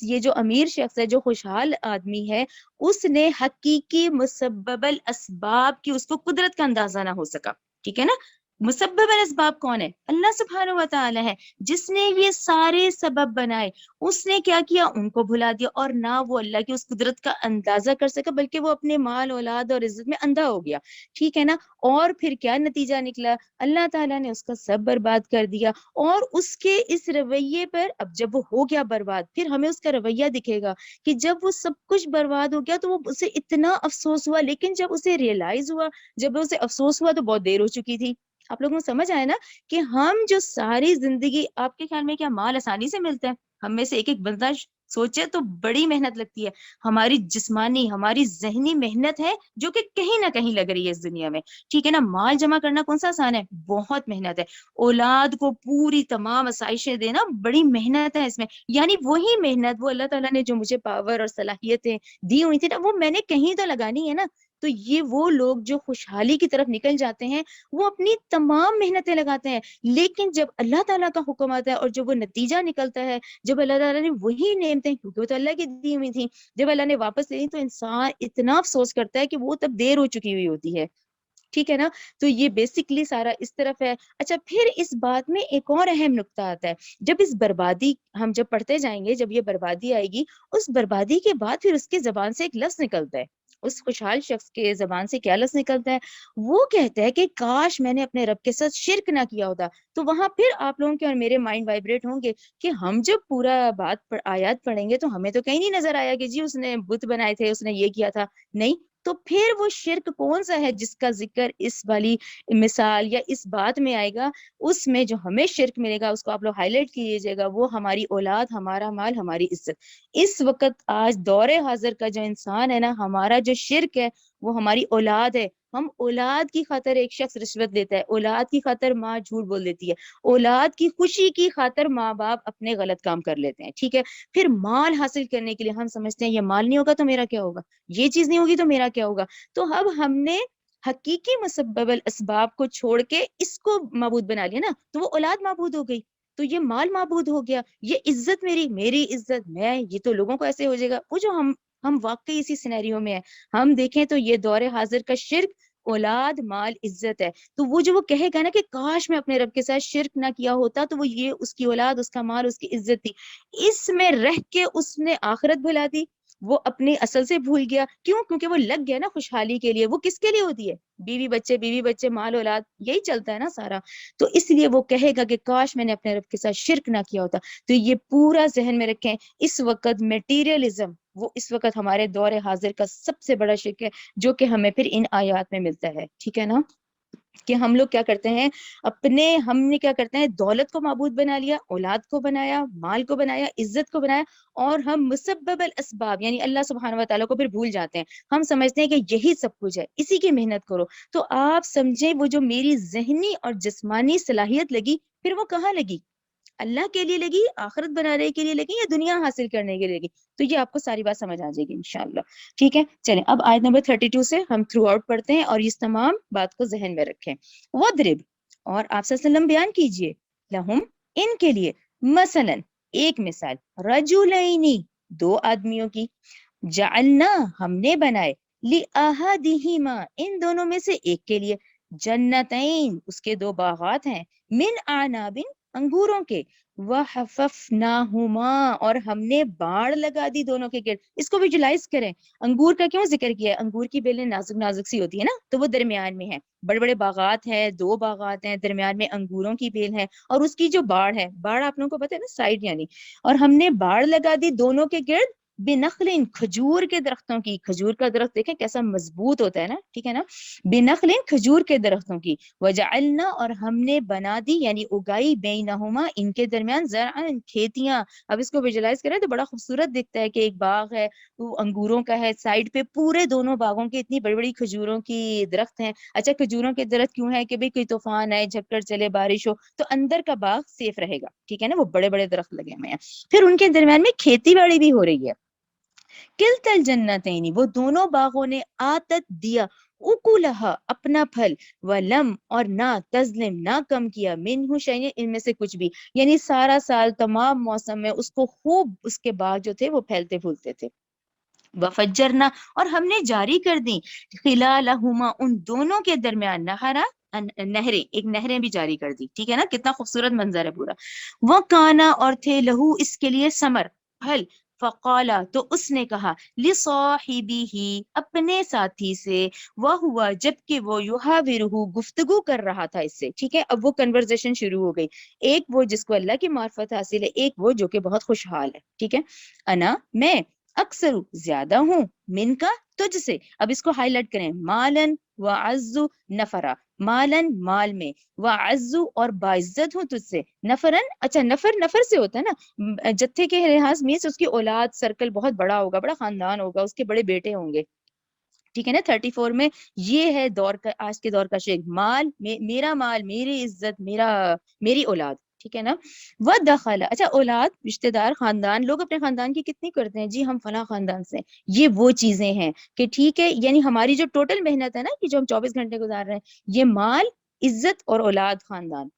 یہ جو امیر شخص ہے، جو خوشحال آدمی ہے، اس نے حقیقی مسبب الاسباب کی اس کو قدرت کا اندازہ نہ ہو سکا، ٹھیک ہے نا؟ مسبب الاسباب کون ہے؟ اللہ سبحانہ و تعالی ہے، جس نے یہ سارے سبب بنائے، اس نے کیا کیا، ان کو بھلا دیا، اور نہ وہ اللہ کی اس قدرت کا اندازہ کر سکا، بلکہ وہ اپنے مال، اولاد اور عزت میں اندھا ہو گیا، ٹھیک ہے نا؟ اور پھر کیا نتیجہ نکلا، اللہ تعالیٰ نے اس کا سب برباد کر دیا، اور اس کے اس رویے پر اب جب وہ ہو گیا برباد، پھر ہمیں اس کا رویہ دکھے گا کہ جب وہ سب کچھ برباد ہو گیا تو وہ اسے اتنا افسوس ہوا، لیکن جب اسے ریئلائز ہوا، جب اسے افسوس ہوا تو بہت دیر ہو چکی تھی۔ آپ لوگوں کو سمجھ آیا نا کہ ہم جو ساری زندگی، آپ کے خیال میں کیا مال آسانی سے ملتا ہے؟ ہم میں سے ایک بندہ سوچے تو بڑی محنت لگتی ہے، ہماری جسمانی، ہماری ذہنی محنت ہے جو کہ کہیں نہ کہیں لگ رہی ہے اس دنیا میں، ٹھیک ہے نا؟ مال جمع کرنا کون سا آسان ہے؟ بہت محنت ہے۔ اولاد کو پوری تمام آسائشیں دینا بڑی محنت ہے اس میں، یعنی وہی محنت، وہ اللہ تعالیٰ نے جو مجھے پاور اور صلاحیتیں دی ہوئی تھی نا، وہ میں نے کہیں تو لگانی ہے نا۔ تو یہ وہ لوگ جو خوشحالی کی طرف نکل جاتے ہیں، وہ اپنی تمام محنتیں لگاتے ہیں، لیکن جب اللہ تعالیٰ کا حکم آتا ہے اور جب وہ نتیجہ نکلتا ہے، جب اللہ تعالیٰ نے وہی نعمتیں، کیونکہ وہ تو اللہ کی دی ہوئی تھی، جب اللہ نے واپس لے لی، تو انسان اتنا افسوس کرتا ہے کہ وہ تب دیر ہو چکی ہوئی ہوتی ہے، ٹھیک ہے نا؟ تو یہ بیسکلی سارا اس طرف ہے۔ اچھا، پھر اس بات میں ایک اور اہم نقطہ آتا ہے، جب اس بربادی، ہم جب پڑھتے جائیں گے، جب یہ بربادی آئے گی، اس بربادی کے بعد پھر اس کی زبان سے ایک لفظ نکلتا ہے، اس خوشحال شخص کے زبان سے کیا لفظ نکلتا ہے؟ وہ کہتا ہے کہ کاش میں نے اپنے رب کے ساتھ شرک نہ کیا ہوتا۔ تو وہاں پھر آپ لوگوں کے اور میرے مائنڈ وائبریٹ ہوں گے کہ ہم جب پورا آیات پڑھیں گے تو ہمیں تو کہیں نہیں نظر آیا کہ جی اس نے بت بنائے تھے، اس نے یہ کیا تھا، نہیں۔ تو پھر وہ شرک کون سا ہے جس کا ذکر اس والی مثال یا اس بات میں آئے گا؟ اس میں جو ہمیں شرک ملے گا، اس کو آپ لوگ ہائی لائٹ کیجیے گا، وہ ہماری اولاد، ہمارا مال، ہماری عزت۔ اس وقت آج دور حاضر کا جو انسان ہے نا، ہمارا جو شرک ہے وہ ہماری اولاد ہے، ہم اولاد کی خاطر ایک شخص رشوت لیتا ہے، اولاد کی خاطر ماں جھوٹ بول دیتی ہے، اولاد کی خوشی کی خاطر ماں باپ اپنے غلط کام کر لیتے ہیں، ٹھیک ہے. پھر مال حاصل کرنے کے لیے ہم سمجھتے ہیں یہ مال نہیں ہوگا تو میرا کیا ہوگا، یہ چیز نہیں ہوگی تو میرا کیا ہوگا. تو اب ہم نے حقیقی مسبب الاسباب کو چھوڑ کے اس کو معبود بنا لیا نا، تو وہ اولاد معبود ہو گئی، تو یہ مال معبود ہو گیا، یہ عزت میری عزت میں، یہ تو لوگوں کو ایسے ہو جائے گا. وہ جو ہم واقعی اسی سینیریو میں ہیں. ہم دیکھیں تو یہ دور حاضر کا شرک اولاد مال عزت ہے. تو وہ کہے گا نا کہ کاش میں اپنے رب کے ساتھ شرک نہ کیا ہوتا، تو وہ یہ اس کی اولاد، اس کا مال، اس کی عزت تھی. اس میں رہ کے اس نے آخرت بھلا دی، وہ اپنے اصل سے بھول گیا. کیوں؟ کیونکہ وہ لگ گیا نا خوشحالی کے لیے. وہ کس کے لیے ہوتی ہے؟ بیوی بچے مال اولاد، یہی چلتا ہے نا سارا. تو اس لیے وہ کہے گا کہ کاش میں نے اپنے رب کے ساتھ شرک نہ کیا ہوتا. تو یہ پورا ذہن میں رکھیں، اس وقت میٹیریلزم وہ اس وقت ہمارے دور حاضر کا سب سے بڑا شرک ہے، جو کہ ہمیں پھر ان آیات میں ملتا ہے. ٹھیک ہے نا، کہ ہم لوگ کیا کرتے ہیں، ہم نے کیا کرتے ہیں، دولت کو معبود بنا لیا، اولاد کو بنایا، مال کو بنایا، عزت کو بنایا، اور ہم مسبب الاسباب یعنی اللہ سبحانہ و تعالیٰ کو پھر بھول جاتے ہیں. ہم سمجھتے ہیں کہ یہی سب کچھ ہے، اسی کی محنت کرو. تو آپ سمجھیں وہ جو میری ذہنی اور جسمانی صلاحیت لگی، پھر وہ کہاں لگی؟ اللہ کے لیے لگی، آخرت بنانے کے لیے لگی، یا دنیا حاصل کرنے کے لیے لگی؟ تو یہ آپ کو ساری بات سمجھ آ جائے گی انشاءاللہ. ٹھیک ہے، چلیں اب آیت نمبر 32 سے ہم تھرو آؤٹ پڑھتے ہیں، اور اس تمام بات کو ذہن میں رکھیں. وَضْرِبْ، اور آپ صلی اللہ علیہ وسلم بیان کیجئے، لہم، ان کے لیے، مثلاً، ایک مثال، رجلین، دو آدمیوں کی، جعلنا، ہم نے بنائے، لأحدہما، ان دونوں میں سے ایک کے لیے، جنتین، اس کے دو باغات ہیں، من اعناب، انگوروں کے، وحففناہما، اور ہم نے باڑ لگا دی دونوں کے گرد. اس کو ویژولائز کریں، انگور کا کیوں ذکر کیا ہے؟ انگور کی بیلیں نازک نازک سی ہوتی ہے نا، تو وہ درمیان میں ہے. بڑے بڑے باغات ہیں، دو باغات ہیں، درمیان میں انگوروں کی بیل ہے، اور اس کی جو باڑ ہے، باڑ آپ لوگوں کو پتہ ہے نا، سائڈ یعنی، اور ہم نے باڑ لگا دی دونوں کے گرد، بنخلن، کھجور کے درختوں کی. کھجور کا درخت دیکھیں کیسا مضبوط ہوتا ہے نا، ٹھیک ہے نا، بنخلن، کھجور کے درختوں کی، وجعلنا، اور ہم نے بنا دی یعنی اگائی، بینہما، ان کے درمیان، زرعن، کھیتیاں. اب اس کو ویژولائز کریں تو بڑا خوبصورت دکھتا ہے کہ ایک باغ ہے، وہ انگوروں کا ہے، سائڈ پہ پورے دونوں باغوں کے اتنی بڑی بڑی کھجوروں کی درخت ہیں. اچھا، کھجوروں کے درخت کیوں ہے کہ بھئی کوئی طوفان آئے، جھکڑ چلے، بارش ہو تو اندر کا باغ سیف رہے گا، ٹھیک ہے نا، وہ بڑے بڑے درخت لگے ہوئے ہیں. پھر ان کے درمیان میں کھیتی باڑی بھی ہو رہی ہے. کلتا الجنتین، وہ دونوں باغوں نے، آتت، دیا، اکلہا، اپنا پھل، ولم، اور نہ، تظلم، نہ کم کیا، منہ شیئن، ان میں سے کچھ بھی، یعنی سارا سال تمام موسم میں اس کو خوب اس کے باغ جو تھے وہ پھیلتے پھولتے تھے. وفجرنا، اور ہم نے جاری کر دی، خلالہما، ان دونوں کے درمیان، نہریں، ایک نہریں بھی جاری کر دی. ٹھیک ہے نا، کتنا خوبصورت منظر ہے پورا. وہ کانا، اور تھے، لہو، اس کے لیے، ثمر، پھل، فقالا، تو اس نے کہا، لصاحبہ، اپنے ساتھی سے، وہوا، جبکہ وہ، یحاورہ، گفتگو کر رہا تھا اس سے. ٹھیک ہے، اب وہ کنورزیشن شروع ہو گئی، ایک وہ جس کو اللہ کی معرفت حاصل ہے، ایک وہ جو کہ بہت خوشحال ہے. ٹھیک ہے، انا، میں، اکثر، زیادہ ہوں، من کا، تجھ سے. اب اس کو ہائی لائٹ کریں، مالن وعز نفرا، مالن، مال میں، وعز، اور باعزت ہوں تجھ سے، نفرن، اچھا نفر سے ہوتا ہے نا جتھے کے لحاظ میں، اس کی اولاد سرکل بہت بڑا ہوگا، بڑا خاندان ہوگا، اس کے بڑے بیٹے ہوں گے. ٹھیک ہے نا، 34 میں یہ ہے دور کا، آج کے دور کا شیخ، مال، میرا مال، میری عزت، میری اولاد. ٹھیک ہے نا، وہ دخل، اچھا اولاد، رشتہ دار، خاندان، لوگ اپنے خاندان کی کتنی کرتے ہیں جی، ہم فلاں خاندان سے. یہ وہ چیزیں ہیں کہ ٹھیک ہے، یعنی ہماری جو ٹوٹل محنت ہے نا، کہ جو ہم 24 گھنٹے گزار رہے ہیں، یہ مال، عزت اور اولاد، خاندان.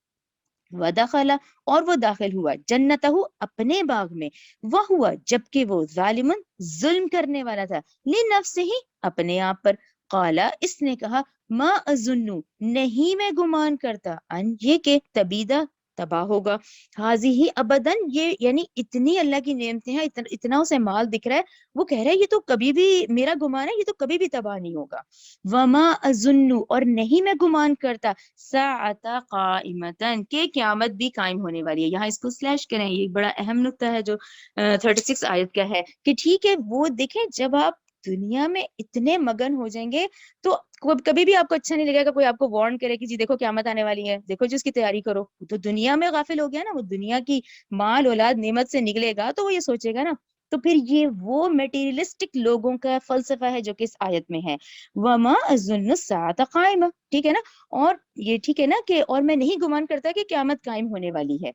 ودخل، اور وہ داخل ہوا، جنتہ، اپنے باغ میں، وہ ہوا، جبکہ وہ، ظالم، ظلم کرنے والا تھا، لنفسہ، اپنے آپ پر. قالا، اس نے کہا، ما اظن، نہیں میں گمان کرتا، ان، یہ کہ، تبیدہ، تباہ ہوگا، حاضی ہی ابدن، یہ یعنی اتنی اللہ کی نعمتیں ہیں، اتنا اسے مال دکھ رہا ہے، وہ کہہ رہا ہے یہ تو کبھی بھی، میرا گمان ہے یہ تو کبھی بھی تباہ نہیں ہوگا. وما اظن، اور نہیں میں گمان کرتا، ساعۃ قائمۃ، کہ قیامت بھی قائم ہونے والی ہے. یہاں اس کو سلیش کریں، یہ ایک بڑا اہم نقطہ ہے جو 36 آیت کا ہے، کہ ٹھیک ہے، وہ دیکھیں جب آپ دنیا میں اتنے مگن ہو جائیں گے تو کبھی بھی آپ کو اچھا نہیں لگے گا کوئی آپ کو وارن کرے کہ جی دیکھو قیامت آنے والی ہے، دیکھو جی اس کی تیاری کرو. تو دنیا میں غافل ہو گیا نا، وہ دنیا کی مال اولاد نعمت سے نکلے گا تو وہ یہ سوچے گا نا تو پھر یہ وہ میٹیریلسٹک لوگوں کا فلسفہ ہے جو کہ اس آیت میں ہے. وما اظن الساعۃ قائمہ، ٹھیک ہے نا، اور یہ ٹھیک ہے نا کہ اور میں نہیں گمان کرتا کہ قیامت قائم ہونے والی ہے،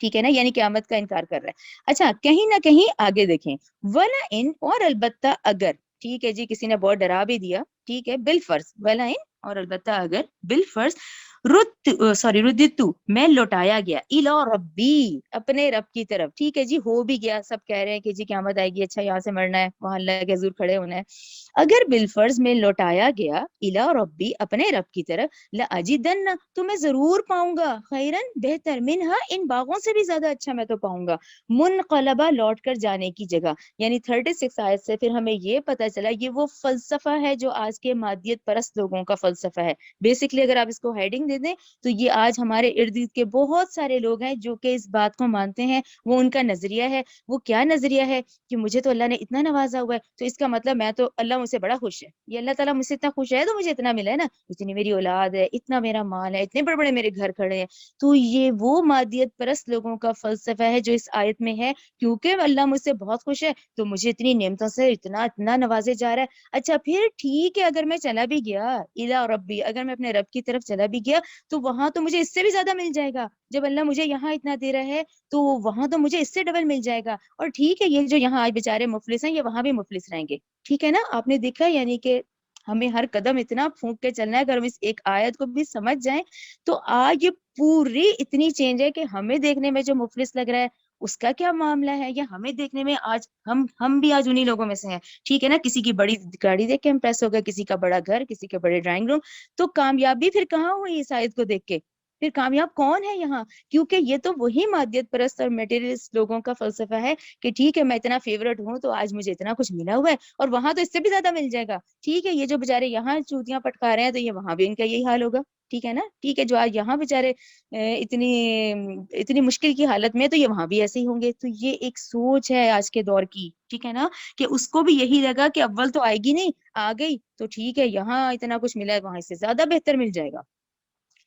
ٹھیک ہے نا، یعنی قیامت کا انکار کر رہا ہے. اچھا کہیں نہ کہیں آگے دیکھیں، ولا ان، اور البتہ اگر، ٹھیک ہے جی، کسی نے بہت ڈرا بھی دیا، ٹھیک ہے، بالفرض، ولا ان اور البتہ اگر، بالفرض، ردتو، میں لوٹایا گیا، الی ربی، اپنے رب کی طرف، ٹھیک ہے جی، ہو بھی گیا، سب کہہ رہے ہیں کہ جی قیامت آئے گی، اچھا یہاں سے مرنا ہے، وہاں اللہ کے حضور کھڑے ہونا ہے. اگر بالفرض میں لوٹایا گیا الی ربی، اپنے رب کی طرف، لاجدن، تو میں ضرور پاؤں گا، خیرن، بہتر، منہا، ان باغوں سے بھی زیادہ اچھا میں تو پاؤں گا، منقلبہ، لوٹ کر جانے کی جگہ. یعنی 36 آیت سے پھر ہمیں یہ پتہ چلا یہ وہ فلسفہ ہے جو آج کے مادیت پرست لوگوں کا فلسفہ ہے. بیسکلی اگر آپ اس کو ہیڈنگ دے دیں تو یہ آج ہمارے ارد گرد کے بہت سارے لوگ ہیں جو کہ اس بات کو مانتے ہیں، وہ ان کا نظریہ ہے. وہ کیا نظریہ ہے؟ کہ مجھے تو اللہ نے اتنا نوازا ہوا ہے تو اس کا مطلب میں تو اللہ مجھ سے بڑا خوش ہے، یہ اللہ تعالیٰ مجھ سے اتنا خوش ہے تو مجھے اتنا ملا ہے نا، اتنی میری اولاد ہے، اتنا میرا مال ہے، اتنے بڑے بڑے میرے گھر کھڑے ہیں. تو یہ وہ مادیت پرست لوگوں کا فلسفہ ہے جو اس آیت میں ہے، کیونکہ اللہ مجھ سے بہت خوش ہے تو مجھے اتنی نعمتوں سے اتنا اتنا نوازے جا رہا ہے. اچھا پھر ٹھیک ہے، اگر میں چلا بھی گیا الی ربی، اگر میں اپنے رب کی طرف چلا بھی گیا تو وہاں تو مجھے اس سے بھی زیادہ مل جائے گا. جب اللہ مجھے یہاں اتنا دے رہا ہے تو وہاں تو مجھے اس سے ڈبل مل جائے گا. اور ٹھیک ہے، یہ جو یہاں آج بیچارے مفلس ہیں یہ وہاں بھی مفلس رہیں گے، ٹھیک ہے نا. آپ نے دیکھا یعنی کہ ہمیں ہر قدم اتنا پھونک کے چلنا ہے. اگر ہم اس ایک آیت کو بھی سمجھ جائیں تو آج یہ پوری اتنی چینج ہے کہ ہمیں دیکھنے میں جو مفلس لگ رہا ہے اس کا کیا معاملہ ہے، یا ہمیں دیکھنے میں آج ہم بھی آج انہی لوگوں میں سے ہیں، ٹھیک ہے نا. کسی کی بڑی گاڑی دیکھ کے امپریس ہو گئے، کسی کا بڑا گھر، کسی کے بڑے ڈرائنگ روم. تو کامیابی پھر کہاں ہوئی اس آیت کو دیکھ کے؟ پھر کامیاب کون ہے یہاں؟ کیونکہ یہ تو وہی مادیت پرست اور میٹیریلسٹ لوگوں کا فلسفہ ہے کہ ٹھیک ہے میں اتنا فیورٹ ہوں تو آج مجھے اتنا کچھ ملا ہوا ہے اور وہاں تو اس سے بھی زیادہ مل جائے گا. ٹھیک ہے، یہ جو بےچارے یہاں چوتیاں پٹکا رہے ہیں تو یہ وہاں بھی ان کا یہی حال ہوگا، ٹھیک ہے نا. ٹھیک ہے، جو آج یہاں بےچارے اتنی اتنی مشکل کی حالت میں، تو یہ وہاں بھی ایسے ہی ہوں گے. تو یہ ایک سوچ ہے آج کے دور کی، ٹھیک ہے نا، کہ اس کو بھی یہی لگا کہ اول تو آئے گی نہیں، آ گئی تو ٹھیک ہے، یہاں اتنا کچھ ملا ہے وہاں اس سے زیادہ بہتر مل جائے گا.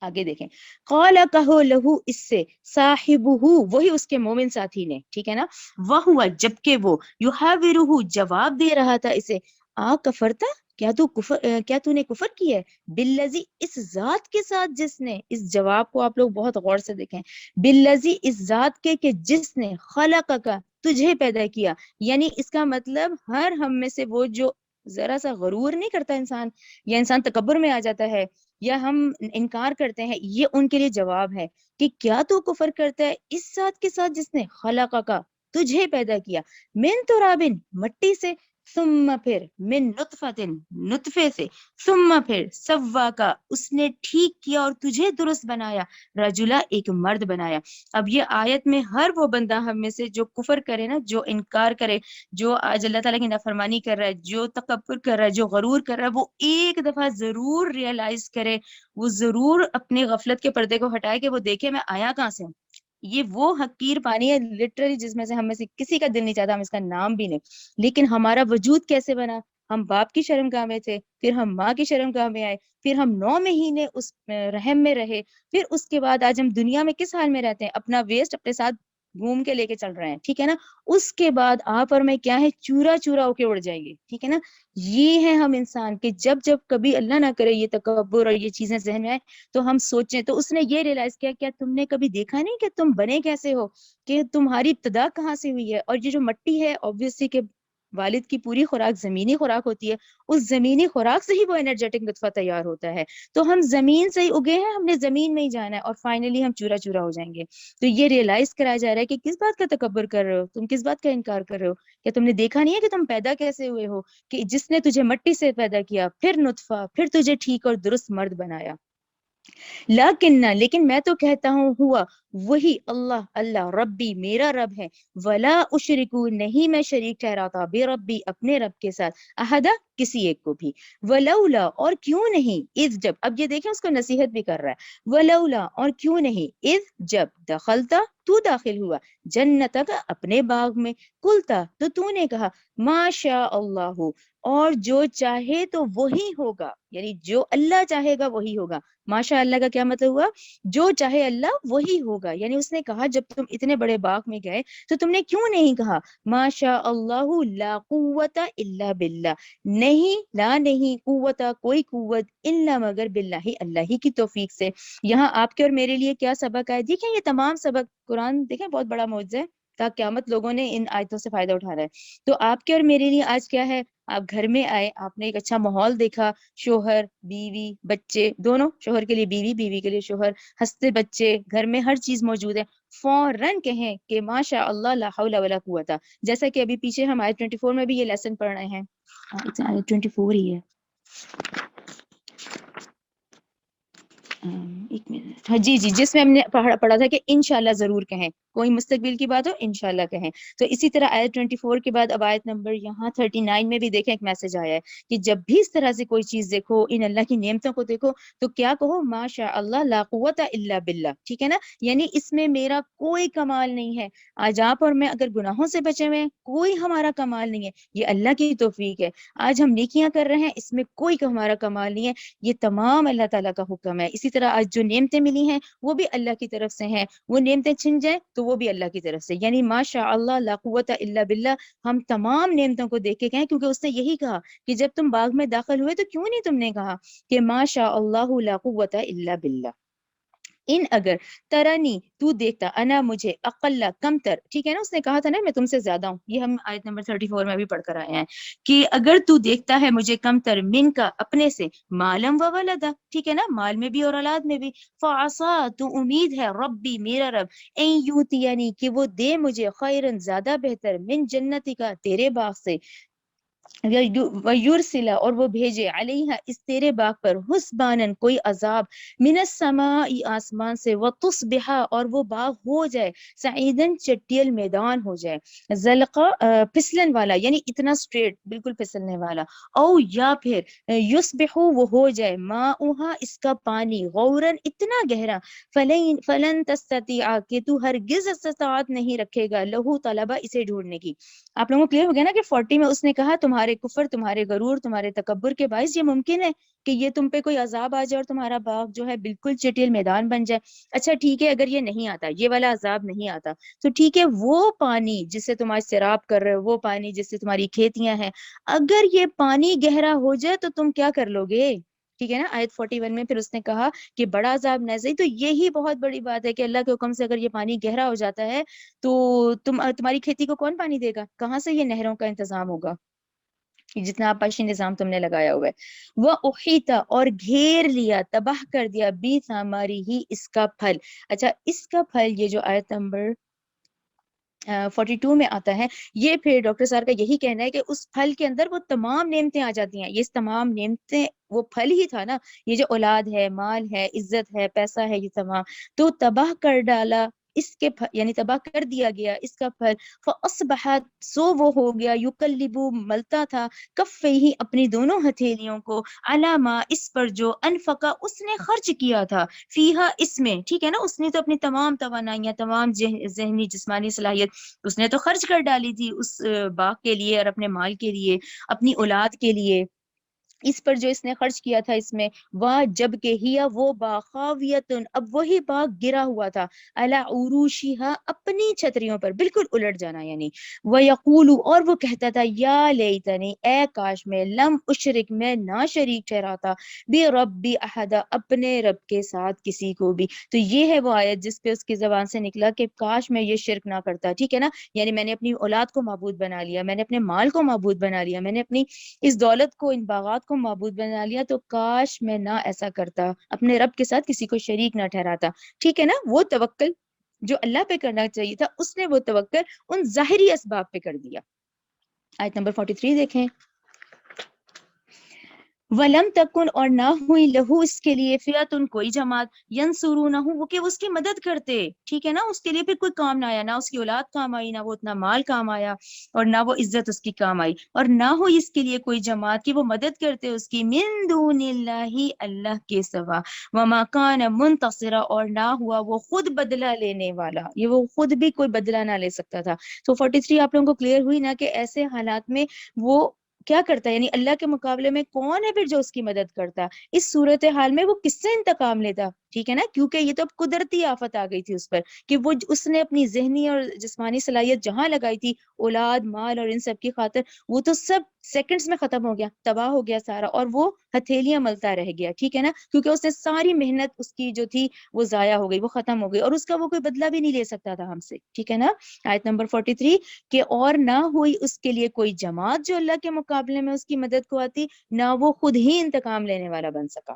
آگے دیکھیں، قال کہو لہو، اس سے، صاحبہ، وہی اس کے مومن ساتھی نے، ٹھیک ہے نا، وہ جبکہ وہ، یحاورہ، جواب دے رہا تھا اسے، آ کفرتا، کیا تو نے کفر کیا ہے، بالذی، اس ذات کے ساتھ جس نے، اس جواب کو آپ لوگ بہت غور سے دیکھیں، بالذی، اس ذات کے کہ جس نے، خلقک، تجھے پیدا کیا. یعنی اس کا مطلب ہر ہم میں سے وہ جو ذرا سا غرور نہیں کرتا انسان، یا انسان تکبر میں آ جاتا ہے، یا ہم انکار کرتے ہیں، یہ ان کے لیے جواب ہے کہ کیا تو کفر کرتا ہے اس ذات کے ساتھ جس نے، خلقہ کا، تجھے پیدا کیا، من ترابن، مٹی سے، ثم، پھر، من نطفت، نطفے سے، ثم، پھر، سوا کا، اس نے ٹھیک کیا اور تجھے درست بنایا، رجلا، ایک مرد بنایا. اب یہ آیت میں ہر وہ بندہ ہم میں سے جو کفر کرے نا، جو انکار کرے، جو آج اللہ تعالیٰ کی نافرمانی کر رہا ہے، جو تکبر کر رہا ہے، جو غرور کر رہا ہے، وہ ایک دفعہ ضرور ریئلائز کرے، وہ ضرور اپنے غفلت کے پردے کو ہٹائے کہ وہ دیکھے میں آیا کہاں سے ہوں. یہ وہ حقیر پانی ہے لٹرلی جس میں سے ہم میں سے کسی کا دل نہیں چاہتا ہم اس کا نام بھی نہیں. لیکن ہمارا وجود کیسے بنا؟ ہم باپ کی شرمگاہ میں تھے، پھر ہم ماں کی شرمگاہ میں آئے، پھر ہم 9 مہینے اس رحم میں رہے، پھر اس کے بعد آج ہم دنیا میں کس حال میں رہتے ہیں؟ اپنا ویسٹ اپنے ساتھ گھوم کے لے کے چل رہے ہیں، ٹھیک ہے نا. اس کے بعد آپ اور میں کیا ہے، چورا چورا ہو کے اڑ جائیں گے، ٹھیک ہے نا. یہ ہے ہم انسان کہ جب جب کبھی اللہ نہ کرے یہ تکبر اور یہ چیزیں ذہن میں آئے تو ہم سوچیں. تو اس نے یہ ریئلائز کیا تم نے کبھی دیکھا نہیں کہ تم بنے کیسے ہو، کہ تمہاری ابتدا کہاں سے ہوئی ہے. اور یہ جو مٹی ہے obviously کہ والد کی پوری خوراک زمینی خوراک ہوتی ہے، اس زمینی خوراک سے ہی وہ انرجیٹک نطفہ تیار ہوتا ہے. تو ہم زمین سے ہی اگے ہیں، ہم نے زمین میں ہی جانا ہے اور فائنلی ہم چورا چورا ہو جائیں گے. تو یہ ریئلائز کرایا جا رہا ہے کہ کس بات کا تکبر کر رہے ہو تم، کس بات کا انکار کر رہے ہو. کیا تم نے دیکھا نہیں ہے کہ تم پیدا کیسے ہوئے ہو، کہ جس نے تجھے مٹی سے پیدا کیا، پھر نطفہ، پھر تجھے ٹھیک اور درست مرد بنایا. لیکن میں تو کہتا ہوں، ہوا وہی اللہ، اللہ ربی، میرا رب ہے، ولا اشرکو، نہیں میں شریک ٹھہراتا، بے ربی، اپنے رب کے ساتھ، احدا، کسی ایک کو بھی، ولولا، اور کیوں نہیں، اذ، جب، اب یہ دیکھیں اس کو نصیحت بھی کر رہا ہے، ولولا، اور کیوں نہیں، اذ، جب، دخلتا، تو داخل ہوا، جنتا کا، اپنے باغ میں، کلتا، تو نے کہا، ما شاء اللہ، اور جو چاہے تو وہی ہوگا، یعنی جو اللہ چاہے گا وہی ہوگا. ماشاء اللہ کا کیا مطلب ہوا؟ جو چاہے اللہ وہی ہوگا. ہوگا. یعنی اس نے کہا جب تم اتنے بڑے باغ میں گئے تو تم نے کیوں نہیں کہا ما شاء اللہ لا قوت الا باللہ, نہیں لا نہیں قوت کوئی قوت الا مگر باللہ اللہ ہی کی توفیق سے. یہاں آپ کے اور میرے لیے کیا سبق ہے؟ دیکھیں یہ تمام سبق قرآن دیکھیں بہت بڑا معجزہ ہے, تا قیامت لوگوں نے ان آیتوں سے فائدہ اٹھانا ہے. تو آپ کے اور میرے لیے آج کیا ہے؟ آپ گھر میں آئے, آپ نے ایک اچھا ماحول دیکھا, شوہر بیوی بچے دونوں, شوہر کے لیے بیوی, بیوی کے لیے شوہر, ہنستے بچے, گھر میں ہر چیز موجود ہے, فوراً کہیں کہ ماشاء اللہ لا حول ولا قوت. جیسا کہ ابھی پیچھے ہم آیت 24 میں بھی یہ لیسن پڑھ رہے ہیں, آیت 24 ہی ہے, ایک منٹ, ہاں جی جی, جس میں ہم نے پڑھا تھا کہ انشاءاللہ ضرور کہیں, کوئی مستقبل کی بات ہو انشاءاللہ کہیں. تو اسی طرح آیت 24 کے بعد اب آیت نمبر یہاں 39 میں بھی دیکھیں ایک میسج آیا ہے کہ جب بھی اس طرح سے کوئی چیز دیکھو, ان اللہ کی نعمتوں کو دیکھو, تو کیا کہو ما شاء اللہ لا قوت الا باللہ, ٹھیک ہے نا. یعنی اس میں میرا کوئی کمال نہیں ہے. آج آپ اور میں اگر گناہوں سے بچے ہوئے ہیں, کوئی ہمارا کمال نہیں ہے, یہ اللہ کی توفیق ہے. آج ہم نیکیاں کر رہے ہیں, اس میں کوئی ہمارا کمال نہیں ہے, یہ تمام اللہ تعالیٰ کا حکم ہے. اسی طرح آج جو نعمتیں ملی ہیں وہ بھی اللہ کی طرف سے ہیں, وہ نعمتیں چھن جائیں تو وہ بھی اللہ کی طرف سے. یعنی ما شاء اللہ لا قوت الا باللہ, ہم تمام نعمتوں کو دیکھ کے کہیں, کیونکہ اس نے یہی کہا کہ جب تم باغ میں داخل ہوئے تو کیوں نہیں تم نے کہا کہ ما شاء اللہ لا قوت الا باللہ. ان اگر ترانی تو دیکھتا, انا مجھے, اقل کم تر, ٹھیک ہے نا, اس نے کہا تھا نا میں تم سے زیادہ ہوں, یہ ہم آیت نمبر 34 میں بھی پڑھ کر آئے ہیں کہ اگر تو دیکھتا ہے مجھے کم تر من کا اپنے سے, مالم و ولدا, ٹھیک ہے نا, مال میں بھی اور اولاد میں بھی, فعصا تو امید ہے, ربی میرا رب, این یوتی یعنی کہ وہ دے مجھے, خیرن زیادہ بہتر, من جنتی کا تیرے باغ سے, وَيُرْسِلَ اور وہ بھیجے, علیہ اس تیرے باغ پر, حسبانن کوئی عذاب, من السماء آسمان سے, وَتُصْبِحَ اور وہ باغ ہو جائے, سعیدن چٹیل میدان ہو جائے, زلقا پھسلن والا, یعنی اتنا سٹریٹ بالکل پھسلنے والا, او یا پھر یصبح وہ ہو جائے, ماؤہا اس کا پانی, غورن اتنا گہرا, فلن تستطیع کہ تو ہرگز استطاعت نہیں رکھے گا, لہو طلبہ اسے ڈھونڈنے کی. آپ لوگوں کو کلیئر ہو گیا نا کہ 40 میں اس نے کہا تمہارے کفر, تمہارے غرور, تمہارے تکبر کے باعث یہ ممکن ہے کہ یہ تم پہ کوئی عذاب آ جائے اور تمہارا باغ جو ہے بالکل چٹیل میدان بن جائے. اچھا ٹھیک ہے, اگر یہ نہیں آتا, یہ والا عذاب نہیں آتا, تو ٹھیک ہے وہ پانی جس سے تم آج سیراب کر رہے ہو, وہ پانی جس سے تمہاری کھیتیاں ہیں, اگر یہ پانی گہرا ہو جائے تو تم کیا کر لو گے؟ ٹھیک ہے نا. آیت 41 میں پھر اس نے کہا کہ بڑا عذاب نازل, تو یہی بہت بڑی بات ہے کہ اللہ کے حکم سے اگر یہ پانی گہرا ہو جاتا ہے تو تمہاری کھیتی کو کون پانی دے گا؟ کہاں سے یہ نہروں کا انتظام ہوگا؟ جتنا آبپاشی نظام تم نے لگایا ہوا ہے. وہ احیطا اور گھیر لیا, تباہ کر دیا, بی ثماری ہی اس کا پھل. اچھا اس کا پھل, یہ جو آیت نمبر 42 میں آتا ہے, یہ پھر ڈاکٹر صاحب کا یہی کہنا ہے کہ اس پھل کے اندر وہ تمام نعمتیں آ جاتی ہیں. یہ تمام نعمتیں وہ پھل ہی تھا نا, یہ جو اولاد ہے, مال ہے, عزت ہے, پیسہ ہے, یہ تمام تو تباہ کر ڈالا اس کے یعنی تباہ کر دیا گیا اس کا پھل. فاصبحت سو وہ ہو گیا, یقلبو ملتا تھا, کفیہ اپنی دونوں ہتھیلیوں کو, علامہ اس پر جو, انفقا اس نے خرچ کیا تھا, فیہا اس میں, ٹھیک ہے نا, اس نے تو اپنی تمام توانائیاں, تمام ذہنی جسمانی صلاحیت اس نے تو خرچ کر ڈالی تھی اس باغ کے لیے اور اپنے مال کے لیے, اپنی اولاد کے لیے, اس پر جو اس نے خرچ کیا تھا اس میں. واہ جب کہ ہیا وہ باغ, خاویتن اب وہی باغ گرا ہوا تھا, علی عروشہا اپنی چھتریوں پر, بالکل الٹ جانا یعنی. وَيَقُولُ اور وہ کہتا تھا, یا لیتنی اے کاش میں, لم اشرک میں نہ شریک ٹھہراتا, بربی احدا اپنے رب کے ساتھ کسی کو بھی. تو یہ ہے وہ آیت جس پہ اس کی زبان سے نکلا کہ کاش میں یہ شرک نہ کرتا, ٹھیک ہے نا. یعنی میں نے اپنی اولاد کو معبود بنا لیا, میں نے اپنے مال کو معبود بنا لیا, میں نے اپنی اس دولت کو, ان باغات کو معبود بنا لیا, تو کاش میں نہ ایسا کرتا, اپنے رب کے ساتھ کسی کو شریک نہ ٹھہراتا, ٹھیک ہے نا. وہ توکل جو اللہ پہ کرنا چاہیے تھا, اس نے وہ توکل ان ظاہری اسباب پہ کر دیا. آیت نمبر 43 دیکھیں. ولم تکن اور نہ ہوئی, لہو اس کے لیے, فئتن کوئی جماعت, ینصرونہ وہ کہ اس کی مدد کرتے, ٹھیک ہے نا. اس کے لیے پھر کوئی کام نہ آیا, نہ اس کی اولاد کام آئی, نہ وہ اتنا مال کام آیا, اور نہ وہ عزت اس کی کام آئی, اور نہ ہوئی اس کے لیے کوئی جماعت کہ وہ مدد کرتے اس کی, من دون اللہ اللہ کے سوا, وما کان منتصرا اور نہ ہوا وہ خود بدلہ لینے والا, یہ وہ خود بھی کوئی بدلہ نہ لے سکتا تھا. تو 43 آپ لوگوں کو کلیئر ہوئی نا کہ ایسے حالات میں وہ کیا کرتا ہے, یعنی اللہ کے مقابلے میں کون ہے پھر جو اس کی مدد کرتا. اس صورتحال میں وہ کس سے انتقام لیتا؟ ٹھیک ہے نا، کیونکہ یہ تو اب قدرتی آفت آ گئی تھی اس پر کہ وہ اس نے اپنی ذہنی اور جسمانی صلاحیت جہاں لگائی تھی اولاد مال اور ان سب کی خاطر، وہ تو سب سیکنڈز میں ختم ہو گیا، تباہ ہو گیا سارا، اور وہ ہتھیلیاں ملتا رہ گیا، ٹھیک ہے نا، کیونکہ اس نے ساری محنت اس کی جو تھی وہ ضائع ہو گئی، وہ ختم ہو گئی، اور اس کا وہ کوئی بدلہ بھی نہیں لے سکتا تھا ہم سے، ٹھیک ہے نا۔ آیت نمبر 43 کہ اور نہ ہوئی اس کے لیے کوئی جماعت جو اللہ کے مقابلے میں اس کی مدد کو آتی، نہ وہ خود ہی انتقام لینے والا بن سکا۔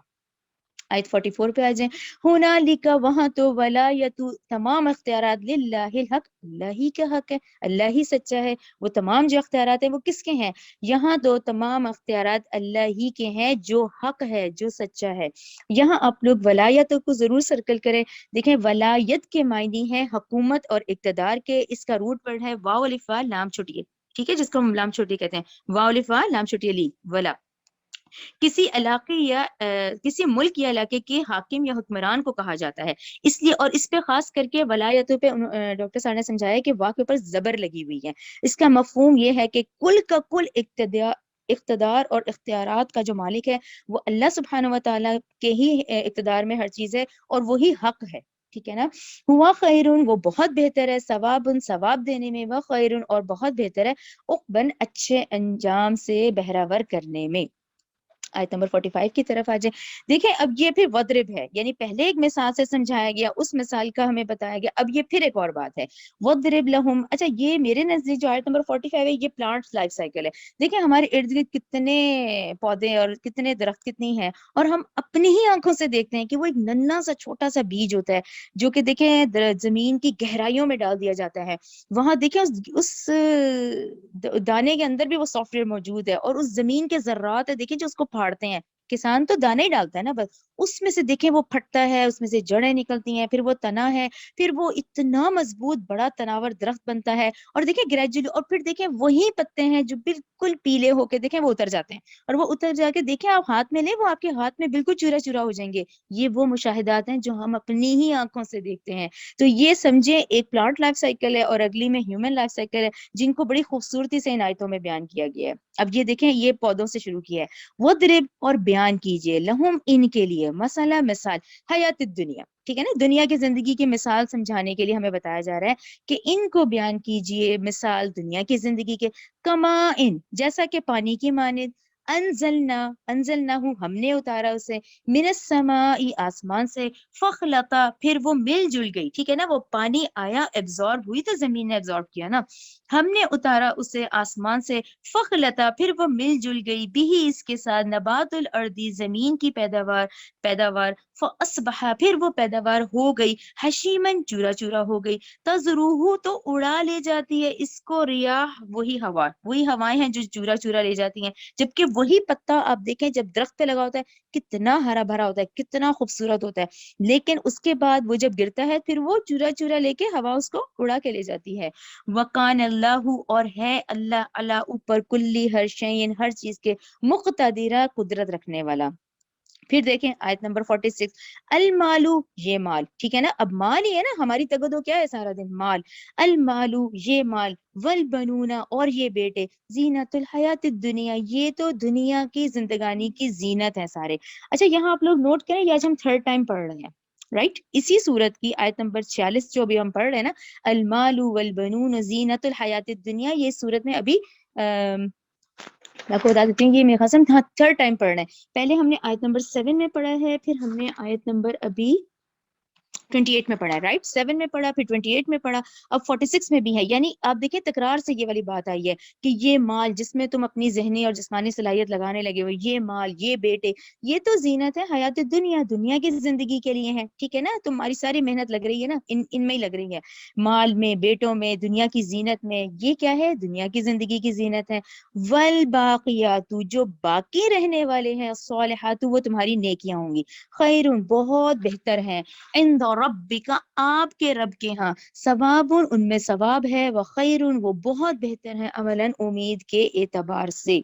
آیت 44 پہ آ جائیں، ہنالک وہاں تو ولایت تمام اختیارات للہ الحق، اللہ ہی کا حق ہے، اللہ ہی سچا ہے، وہ تمام جو اختیارات ہیں وہ کس کے ہیں؟ یہاں تو تمام اختیارات اللہ ہی کے ہیں جو حق ہے، جو سچا ہے۔ یہاں آپ لوگ ولایتوں کو ضرور سرکل کریں، دیکھیں ولایت کے معنی ہے حکومت اور اقتدار کے، اس کا روٹ ورڈ ہے واو الف با لام چھوٹی، ٹھیک ہے، جس کو ہم لام چھوٹی کہتے ہیں، واو الف با لام چھوٹی لی ولا، کسی علاقے یا کسی ملک یا علاقے کے حاکم یا حکمران کو کہا جاتا ہے، اس لیے، اور اس پہ خاص کر کے ولایتوں پہ ڈاکٹر صاحب نے سمجھایا کہ واو کے اوپر زبر لگی ہوئی ہے، اس کا مفہوم یہ ہے کہ کل کا کل اقتدار اور اختیارات کا جو مالک ہے وہ اللہ سبحانہ و تعالیٰ کے ہی اقتدار میں ہر چیز ہے، اور وہی حق ہے، ٹھیک ہے نا۔ ہوا خیرون، وہ بہت بہتر ہے، ثوابن، ثواب دینے میں، وہ خیرون، اور بہت بہتر ہے، عقباً، اچھے انجام سے بہراور کرنے میں۔ آیت نمبر 45 کی طرف آ جائیں، دیکھیں اب یہ پھر وضرب ہے، یعنی پہلے ایک مثال سے سمجھایا گیا، اس مثال کا ہمیں بتایا گیا، اب یہ پھر ایک اور بات ہے، وضرب لہم۔ اچھا یہ میرے نزدیک جو آیت نمبر 45 ہے یہ پلانٹس لائف سائیکل ہے، دیکھیں ہمارے ارد گرد کتنے پودے اور کتنے درخت کتنی ہیں، اور ہم اپنی ہی آنکھوں سے دیکھتے ہیں کہ وہ ایک ننھا سا چھوٹا سا بیج ہوتا ہے جو کہ دیکھیں زمین کی گہرائیوں میں ڈال دیا جاتا ہے، وہاں دیکھیں اس دانے کے اندر بھی وہ سافٹ ویئر موجود ہے، اور اس زمین کے ذرات ہے دیکھیں جو اس کو پھاڑتے ہیں، کسان تو دانے ہی ڈالتا ہے نا بس، اس میں سے دیکھیں وہ پھٹتا ہے، اس میں سے جڑیں نکلتی ہیں، پھر وہ تنا ہے، پھر وہ اتنا مضبوط بڑا تناور درخت بنتا ہے، اور دیکھیں گریجولی، اور پھر دیکھیں وہی پتے ہیں جو بالکل پیلے ہو کے دیکھیں وہ اتر جاتے ہیں، اور وہ اتر جا کے دیکھیں آپ ہاتھ میں لیں، وہ آپ کے ہاتھ میں بالکل چورا چورا ہو جائیں گے، یہ وہ مشاہدات ہیں جو ہم اپنی ہی آنکھوں سے دیکھتے ہیں۔ تو یہ سمجھیں ایک پلانٹ لائف سائیکل ہے، اور اگلی میں ہیومن لائف سائیکل ہے، جن کو بڑی خوبصورتی سے ان آیتوں میں بیان کیا گیا ہے۔ اب یہ دیکھیں یہ پودوں سے شروع کیا ہے، وَاضْرِبْ، اور بیان کیجئے، لہم، ان کے لیے، مثلا مثال، حیات الدنیا، ٹھیک ہے نا، دنیا کی زندگی کی مثال سمجھانے کے لیے ہمیں بتایا جا رہا ہے کہ ان کو بیان کیجئے مثال دنیا کی زندگی کے، کما ان، جیسا کہ پانی کی مانند، انزلنا ہم نے اتارا اسے، من السماء، آسمان سے، فخلطا، پھر وہ مل جل گئی، ٹھیک ہے نا، وہ پانی آیا ایبزارب ہوئی تو زمین نے ایبزارب کیا نا، ہم نے اتارا اسے آسمان سے، فخلطا، پھر وہ مل جل گئی، بھی اس کے ساتھ، نبات الارضی، زمین کی پیداوار، فاصبح، پھر وہ پیداوار ہو گئی، حشیمن، چورا چورا ہو گئی، تذروہ، تو اڑا لے جاتی ہے اس کو، ریاح، وہی ہوائیں ہیں جو چورا چورا لے جاتی ہیں، جبکہ وہی پتا آپ دیکھیں جب درخت پہ لگا ہوتا ہے کتنا ہرا بھرا ہوتا ہے، کتنا خوبصورت ہوتا ہے، لیکن اس کے بعد وہ جب گرتا ہے پھر وہ چورا چورا لے کے ہوا اس کو اڑا کے لے جاتی ہے۔ وکان اللہ، اور ہے اللہ، اللہ اوپر، کلی، ہر شیء، ہر چیز کے، مقتدرہ، قدرت رکھنے والا۔ پھر دیکھیں آیت نمبر 46، المالو، یہ مال، ٹھیک ہے نا، اب مال ہی ہے نا، ہماری تگدو کیا ہے سارا دن، مال، المالو، یہ مال، والبنون، اور یہ بیٹے، زینت الحیات الدنیا، یہ تو دنیا کی زندگانی کی زینت ہے سارے۔ اچھا یہاں آپ لوگ نوٹ کریں، یہ آج ہم تھرڈ ٹائم پڑھ رہے ہیں، رائٹ، اسی صورت کی آیت نمبر 46 جو بھی ہم پڑھ رہے ہیں نا، المال والبنون زینت الحیات الدنیا، یہ صورت میں ابھی میں آپ کو بتا دیتی ہوں، یہ میرے خیال سے ہم تھرڈ ٹائم پڑھ رہے ہیں، پہلے ہم نے آیت نمبر 7 میں پڑھا ہے، پھر ہم نے آیت نمبر ابھی 28 میں پڑھا ہے، رائٹ، 7 میں پڑھا، پھر 28 میں پڑھا، اب 46 میں بھی ہے، یعنی آپ دیکھیں تکرار سے یہ والی بات آئی ہے کہ یہ مال جس میں تم اپنی ذہنی اور جسمانی صلاحیت لگانے لگے ہو، یہ مال، یہ بیٹے، یہ تو زینت ہے حیات دنیا، دنیا کی زندگی کے لیے ہے، ٹھیک ہے نا، تمہاری ساری محنت لگ رہی ہے نا ان میں ہی لگ رہی ہے، مال میں، بیٹوں میں، دنیا کی زینت میں، یہ کیا ہے، دنیا کی زندگی کی زینت ہے۔ والباقیات، جو باقی رہنے والے ہیں، الصالحات، وہ تمہاری نیکیاں ہوں گی، خیرون، بہت بہتر ہیں، عند ربک، آپ کے رب کے ہاں، ثواب، ان میں ثواب ہے، وخیر، وہ بہت بہتر ہے، عملاً، امید کے اعتبار سے،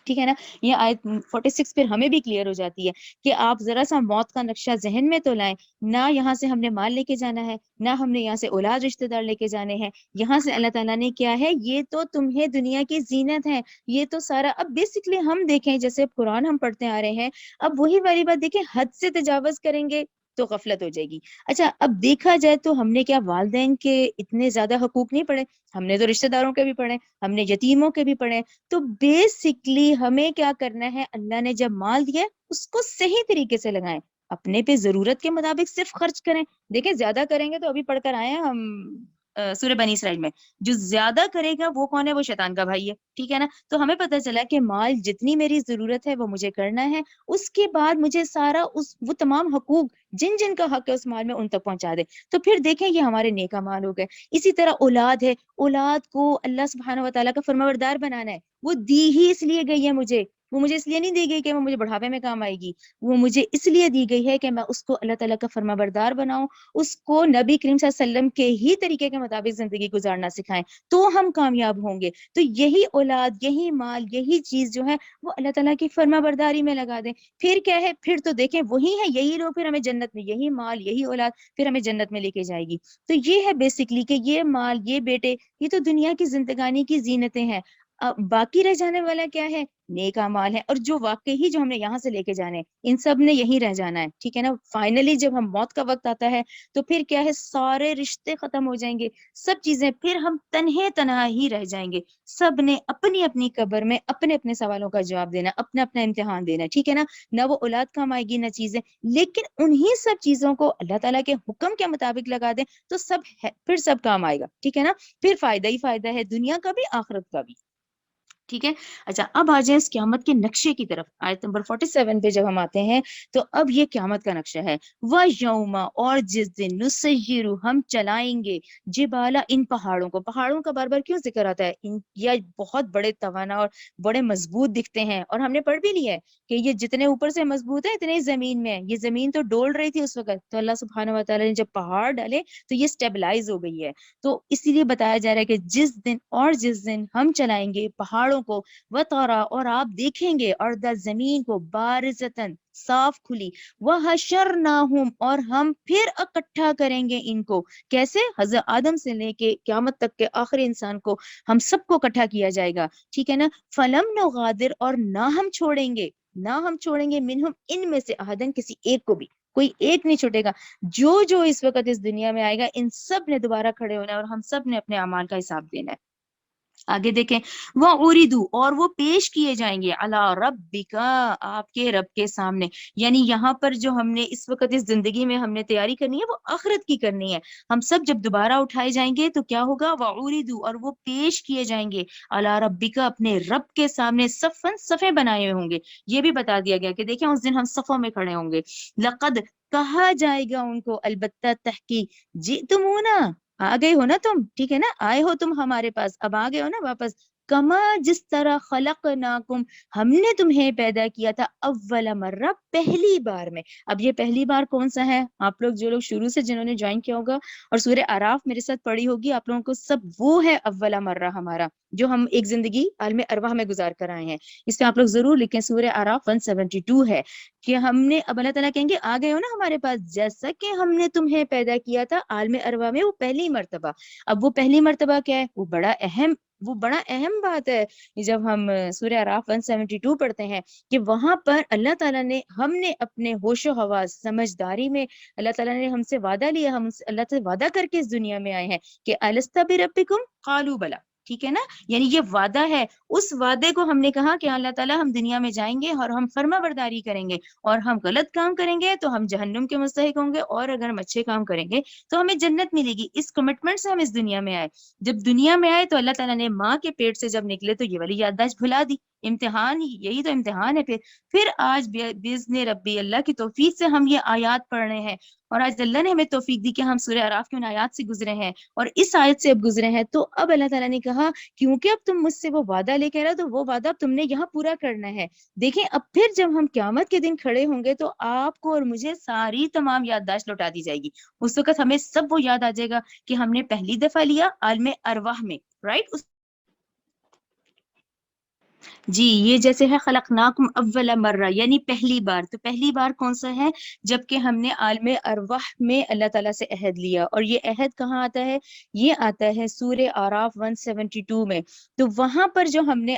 ٹھیک ہے نا۔ یہ آیت 46 پھر ہمیں بھی کلیئر ہو جاتی ہے کہ آپ ذرا سا موت کا نقشہ ذہن میں تو لائیں، نہ یہاں سے ہم نے مال لے کے جانا ہے، نہ ہم نے یہاں سے اولاد رشتہ دار لے کے جانے ہیں، یہاں سے اللہ تعالیٰ نے کیا ہے، یہ تو تمہیں دنیا کی زینت ہے، یہ تو سارا، اب بیسکلی ہم دیکھیں جیسے قرآن ہم پڑھتے آ رہے ہیں، اب وہی والی بات دیکھیں، حد سے تجاوز کریں گے تو غفلت ہو جائے گی۔ اچھا اب دیکھا جائے تو ہم نے کیا والدین کے اتنے زیادہ حقوق نہیں پڑھے، ہم نے تو رشتہ داروں کے بھی پڑھے، ہم نے یتیموں کے بھی پڑھے۔ تو بیسکلی ہمیں کیا کرنا ہے، اللہ نے جب مال دیا اس کو صحیح طریقے سے لگائیں، اپنے پہ ضرورت کے مطابق صرف خرچ کریں۔ دیکھیں زیادہ کریں گے تو ابھی پڑھ کر آئے ہیں ہم سورہ بنی اسرائیل میں، جو زیادہ کرے گا وہ کون ہے، وہ شیطان کا بھائی ہے، ٹھیک ہے نا۔ تو ہمیں پتہ چلا کہ مال جتنی میری ضرورت ہے وہ مجھے کرنا ہے، اس کے بعد مجھے سارا وہ تمام حقوق جن جن کا حق ہے اس مال میں ان تک پہنچا دے۔ تو پھر دیکھیں یہ ہمارے نیک مال ہو گئے۔ اسی طرح اولاد ہے، اولاد کو اللہ سبحانہ و تعالیٰ کا فرمانبردار بنانا ہے، وہ دی ہی اس لیے گئی ہے مجھے، وہ مجھے اس لیے نہیں دی گئی کہ وہ مجھے بڑھاپے میں کام آئے گی، وہ مجھے اس لیے دی گئی ہے کہ میں اس کو اللہ تعالیٰ کا فرمانبردار بناؤں، اس کو نبی کریم صلی اللہ علیہ وسلم کے ہی طریقے کے مطابق زندگی گزارنا سکھائیں، تو ہم کامیاب ہوں گے۔ تو یہی اولاد، یہی مال، یہی چیز جو ہے وہ اللہ تعالیٰ کی فرمانبرداری میں لگا دیں۔ پھر کیا ہے، پھر تو دیکھیں وہی ہے، یہی لوگ پھر ہمیں جنت میں، یہی مال یہی اولاد پھر ہمیں جنت میں لے کے جائے گی۔ تو یہ ہے بیسکلی کہ یہ مال، یہ بیٹے، یہ تو دنیا کی زندگانی کی زینتیں ہیں۔ باقی رہ جانے والا کیا ہے، نیک اعمال ہے، اور جو واقعی جو ہم نے یہاں سے لے کے جانے ہیں ان سب نے یہیں رہ جانا ہے، ٹھیک ہے نا۔ فائنلی جب ہم موت کا وقت آتا ہے تو پھر کیا ہے، سارے رشتے ختم ہو جائیں گے، سب چیزیں، پھر ہم تنہے تنہا ہی رہ جائیں گے، سب نے اپنی اپنی قبر میں اپنے اپنے سوالوں کا جواب دینا، اپنا اپنا امتحان دینا، ٹھیک ہے نا۔ نہ وہ اولاد کام آئے گی نہ چیزیں، لیکن انہی سب چیزوں کو اللہ تعالیٰ کے حکم کے مطابق لگا دیں تو سب ہے، پھر سب کام آئے گا، ٹھیک ہے نا۔ پھر فائدہ ہی فائدہ ہے، دنیا کا بھی آخرت کا بھی، ٹھیک ہے۔ اچھا اب آ جائیں اس قیامت کے نقشے کی طرف، آیت نمبر 47 پہ جب ہم آتے ہیں تو اب یہ قیامت کا نقشہ ہے۔ وَيَوْمَ، اور جس دن، نُسَيِّرُ، ہم چلائیں گے، جبالا، ان پہاڑوں کو۔ پہاڑوں کا بار بار کیوں ذکر آتا ہے، یہ بہت بڑے توانا اور بڑے مضبوط دکھتے ہیں، اور ہم نے پڑھ بھی لیا ہے کہ یہ جتنے اوپر سے مضبوط ہیں اتنے ہی زمین میں ہیں۔ یہ زمین تو ڈول رہی تھی اس وقت، تو اللہ سبحانہ و تعالیٰ نے جب پہاڑ ڈالے تو یہ اسٹیبلائز ہو گئی ہے۔ تو اسی لیے بتایا جا رہا ہے کہ جس دن، اور جس دن ہم چلائیں گے پہاڑوں کو، وَتَرَى، اور آپ دیکھیں گے، ارض، زمین کو، بارزتاً، صاف کھلی، وَحَشَرْنَاهُمْ، اور ہم پھر اکٹھا کریں گے ان کو۔ کیسے، حضرت آدم سے لے کے قیامت تک کے آخری انسان کو ہم سب کو اکٹھا کیا جائے گا، ٹھیک ہے نا۔ فَلَمْ نُغَادِرْ، اور نہ ہم چھوڑیں گے، نہ ہم چھوڑیں گے، منہم، ان میں سے، احدن، کسی ایک کو بھی، کوئی ایک نہیں چھوٹے گا۔ جو جو اس وقت اس دنیا میں آئے گا ان سب نے دوبارہ کھڑے ہونا ہے اور ہم سب نے اپنے اعمال کا حساب دینا ہے۔ آگے دیکھیں، وہ اریدو، اور وہ پیش کیے جائیں گے، علی ربک، آپ کے رب کے سامنے۔ یعنی یہاں پر جو ہم نے اس وقت اس زندگی میں ہم نے تیاری کرنی ہے وہ آخرت کی کرنی ہے۔ ہم سب جب دوبارہ اٹھائے جائیں گے تو کیا ہوگا، وہ اریدو، اور وہ پیش کیے جائیں گے، علی ربک، اپنے رب کے سامنے، صفن، صفیں بنائے ہوئے ہوں گے۔ یہ بھی بتا دیا گیا کہ دیکھیں اس دن ہم صفوں میں کھڑے ہوں گے۔ لقد، کہا جائے گا ان کو، البتہ تحقیق، جئتمونا، آ گئے ہو نا تم، ٹھیک ہے نا، آئے ہو تم ہمارے پاس، اب آ گئے ہو نا واپس۔ کما، جس طرح، خلقناکم، ہم نے تمہیں پیدا کیا تھا، اول مرہ، پہلی بار میں۔ اب یہ پہلی بار کون سا ہے، آپ لوگ جو لوگ شروع سے جنہوں نے جوائن کیا ہوگا اور سورہ اعراف میرے ساتھ پڑھی ہوگی، آپ لوگوں کو سب وہ ہے اول مرہ ہمارا، جو ہم ایک زندگی عالم ارواح میں گزار کر آئے ہیں۔ اس پہ آپ لوگ ضرور لکھیں، سورہ اعراف 172 ہے کہ ہم نے، اب اللہ تعالیٰ کہیں گے آ گئے ہو نا ہمارے پاس، جیسا کہ ہم نے تمہیں پیدا کیا تھا عالم ارواح میں، وہ پہلی مرتبہ۔ اب وہ پہلی مرتبہ کیا ہے، وہ بڑا اہم بات ہے جب ہم سورہ اعراف 172 پڑھتے ہیں، کہ وہاں پر اللہ تعالیٰ نے، ہم نے اپنے ہوش و حواس، سمجھداری میں، اللہ تعالیٰ نے ہم سے وعدہ لیا، ہم اللہ سے وعدہ کر کے اس دنیا میں آئے ہیں کہ الست بربکم، قالوا بلی، ٹھیک ہے نا۔ یعنی یہ وعدہ ہے، اس وعدے کو ہم نے کہا کہ اللہ تعالیٰ ہم دنیا میں جائیں گے اور ہم فرما برداری کریں گے، اور ہم غلط کام کریں گے تو ہم جہنم کے مستحق ہوں گے، اور اگر ہم اچھے کام کریں گے تو ہمیں جنت ملے گی۔ اس کمٹمنٹ سے ہم اس دنیا میں آئے۔ جب دنیا میں آئے تو اللہ تعالیٰ نے ماں کے پیٹ سے جب نکلے تو یہ والی یادداشت بھلا دی، امتحان ہی، یہی تو امتحان ہے۔ پھر آج باذن ربی، اللہ کی توفیق سے ہم یہ آیات پڑھ رہے ہیں، اور آج اللہ نے ہمیں توفیق دی کہ ہم سورہ اعراف کی ان آیات سے گزرے ہیں اور اس آیت سے اب گزرے ہیں۔ تو اب اللہ تعالیٰ نے کہا کیونکہ اب تم مجھ سے وہ وعدہ لے کے رہے تو وہ وعدہ تم نے یہاں پورا کرنا ہے۔ دیکھیں اب پھر جب ہم قیامت کے دن کھڑے ہوں گے تو آپ کو اور مجھے ساری تمام یادداشت لوٹا دی جائے گی۔ اس وقت ہمیں سب وہ یاد آ جائے گا کہ ہم نے پہلی دفعہ لیا عالم ارواح میں، رائٹ۔ جی یہ جیسے ہے خلقناکم اول مرہ یعنی پہلی بار، تو پہلی بار کون سا ہے؟ جب کہ ہم نے عالم ارواح میں اللہ تعالیٰ سے عہد لیا، اور یہ عہد کہاں آتا ہے؟ یہ آتا ہے سورہ آراف 172 میں۔ تو وہاں پر جو ہم نے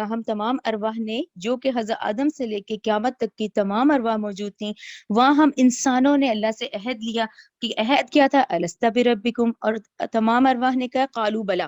ہم تمام ارواح نے، جو کہ حضرت آدم سے لے کے قیامت تک کی تمام ارواح موجود تھیں، وہاں ہم انسانوں نے اللہ سے عہد لیا کہ عہد کیا تھا؟ الست بربکم، اور تمام ارواح نے کہا قالوا بلا،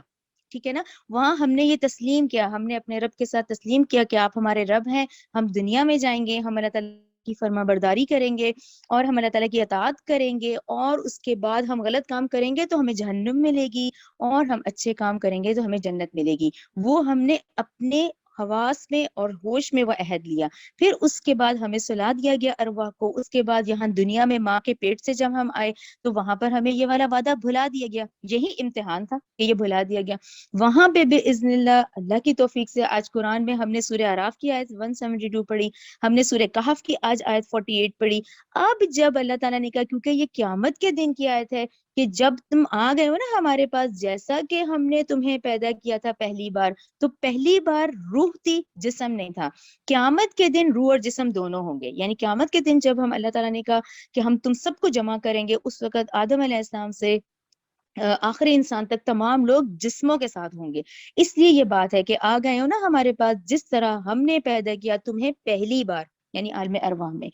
ٹھیک ہے نا؟ وہاں ہم نے یہ تسلیم کیا، ہم نے اپنے رب کے ساتھ تسلیم کیا کہ آپ ہمارے رب ہیں، ہم دنیا میں جائیں گے، ہم اللہ تعالیٰ کی فرما برداری کریں گے اور ہم اللہ تعالیٰ کی اطاعت کریں گے، اور اس کے بعد ہم غلط کام کریں گے تو ہمیں جہنم ملے گی، اور ہم اچھے کام کریں گے تو ہمیں جنت ملے گی۔ وہ ہم نے اپنے حواس میں اور ہوش میں وہ عہد لیا۔ پھر اس کے بعد ہمیں سلا دیا گیا ارواح کو، اس کے بعد یہاں دنیا میں ماں کے پیٹ سے جب ہم آئے تو وہاں پر ہمیں یہ والا وعدہ بھلا دیا گیا، یہی امتحان تھا کہ یہ بھلا دیا گیا۔ وہاں پہ باذن اللہ، اللہ کی توفیق سے آج قرآن میں ہم نے سورہ اعراف کی آیت 172 پڑھی، ہم نے سورہ کہف کی آج آیت 48 پڑھی۔ اب جب اللہ تعالیٰ نے کہا کیونکہ یہ قیامت کے دن کی آیت ہے کہ جب تم آ گئے ہو نا ہمارے پاس، جیسا کہ ہم نے تمہیں پیدا کیا تھا پہلی بار، تو پہلی بار روح تھی، جسم نہیں تھا۔ قیامت کے دن روح اور جسم دونوں ہوں گے، یعنی قیامت کے دن جب ہم، اللہ تعالیٰ نے کہا کہ ہم تم سب کو جمع کریں گے، اس وقت آدم علیہ السلام سے آخری انسان تک تمام لوگ جسموں کے ساتھ ہوں گے۔ اس لیے یہ بات ہے کہ آ گئے ہو نا ہمارے پاس، جس طرح ہم نے پیدا کیا تمہیں پہلی بار، یعنی عالم ارواح میں۔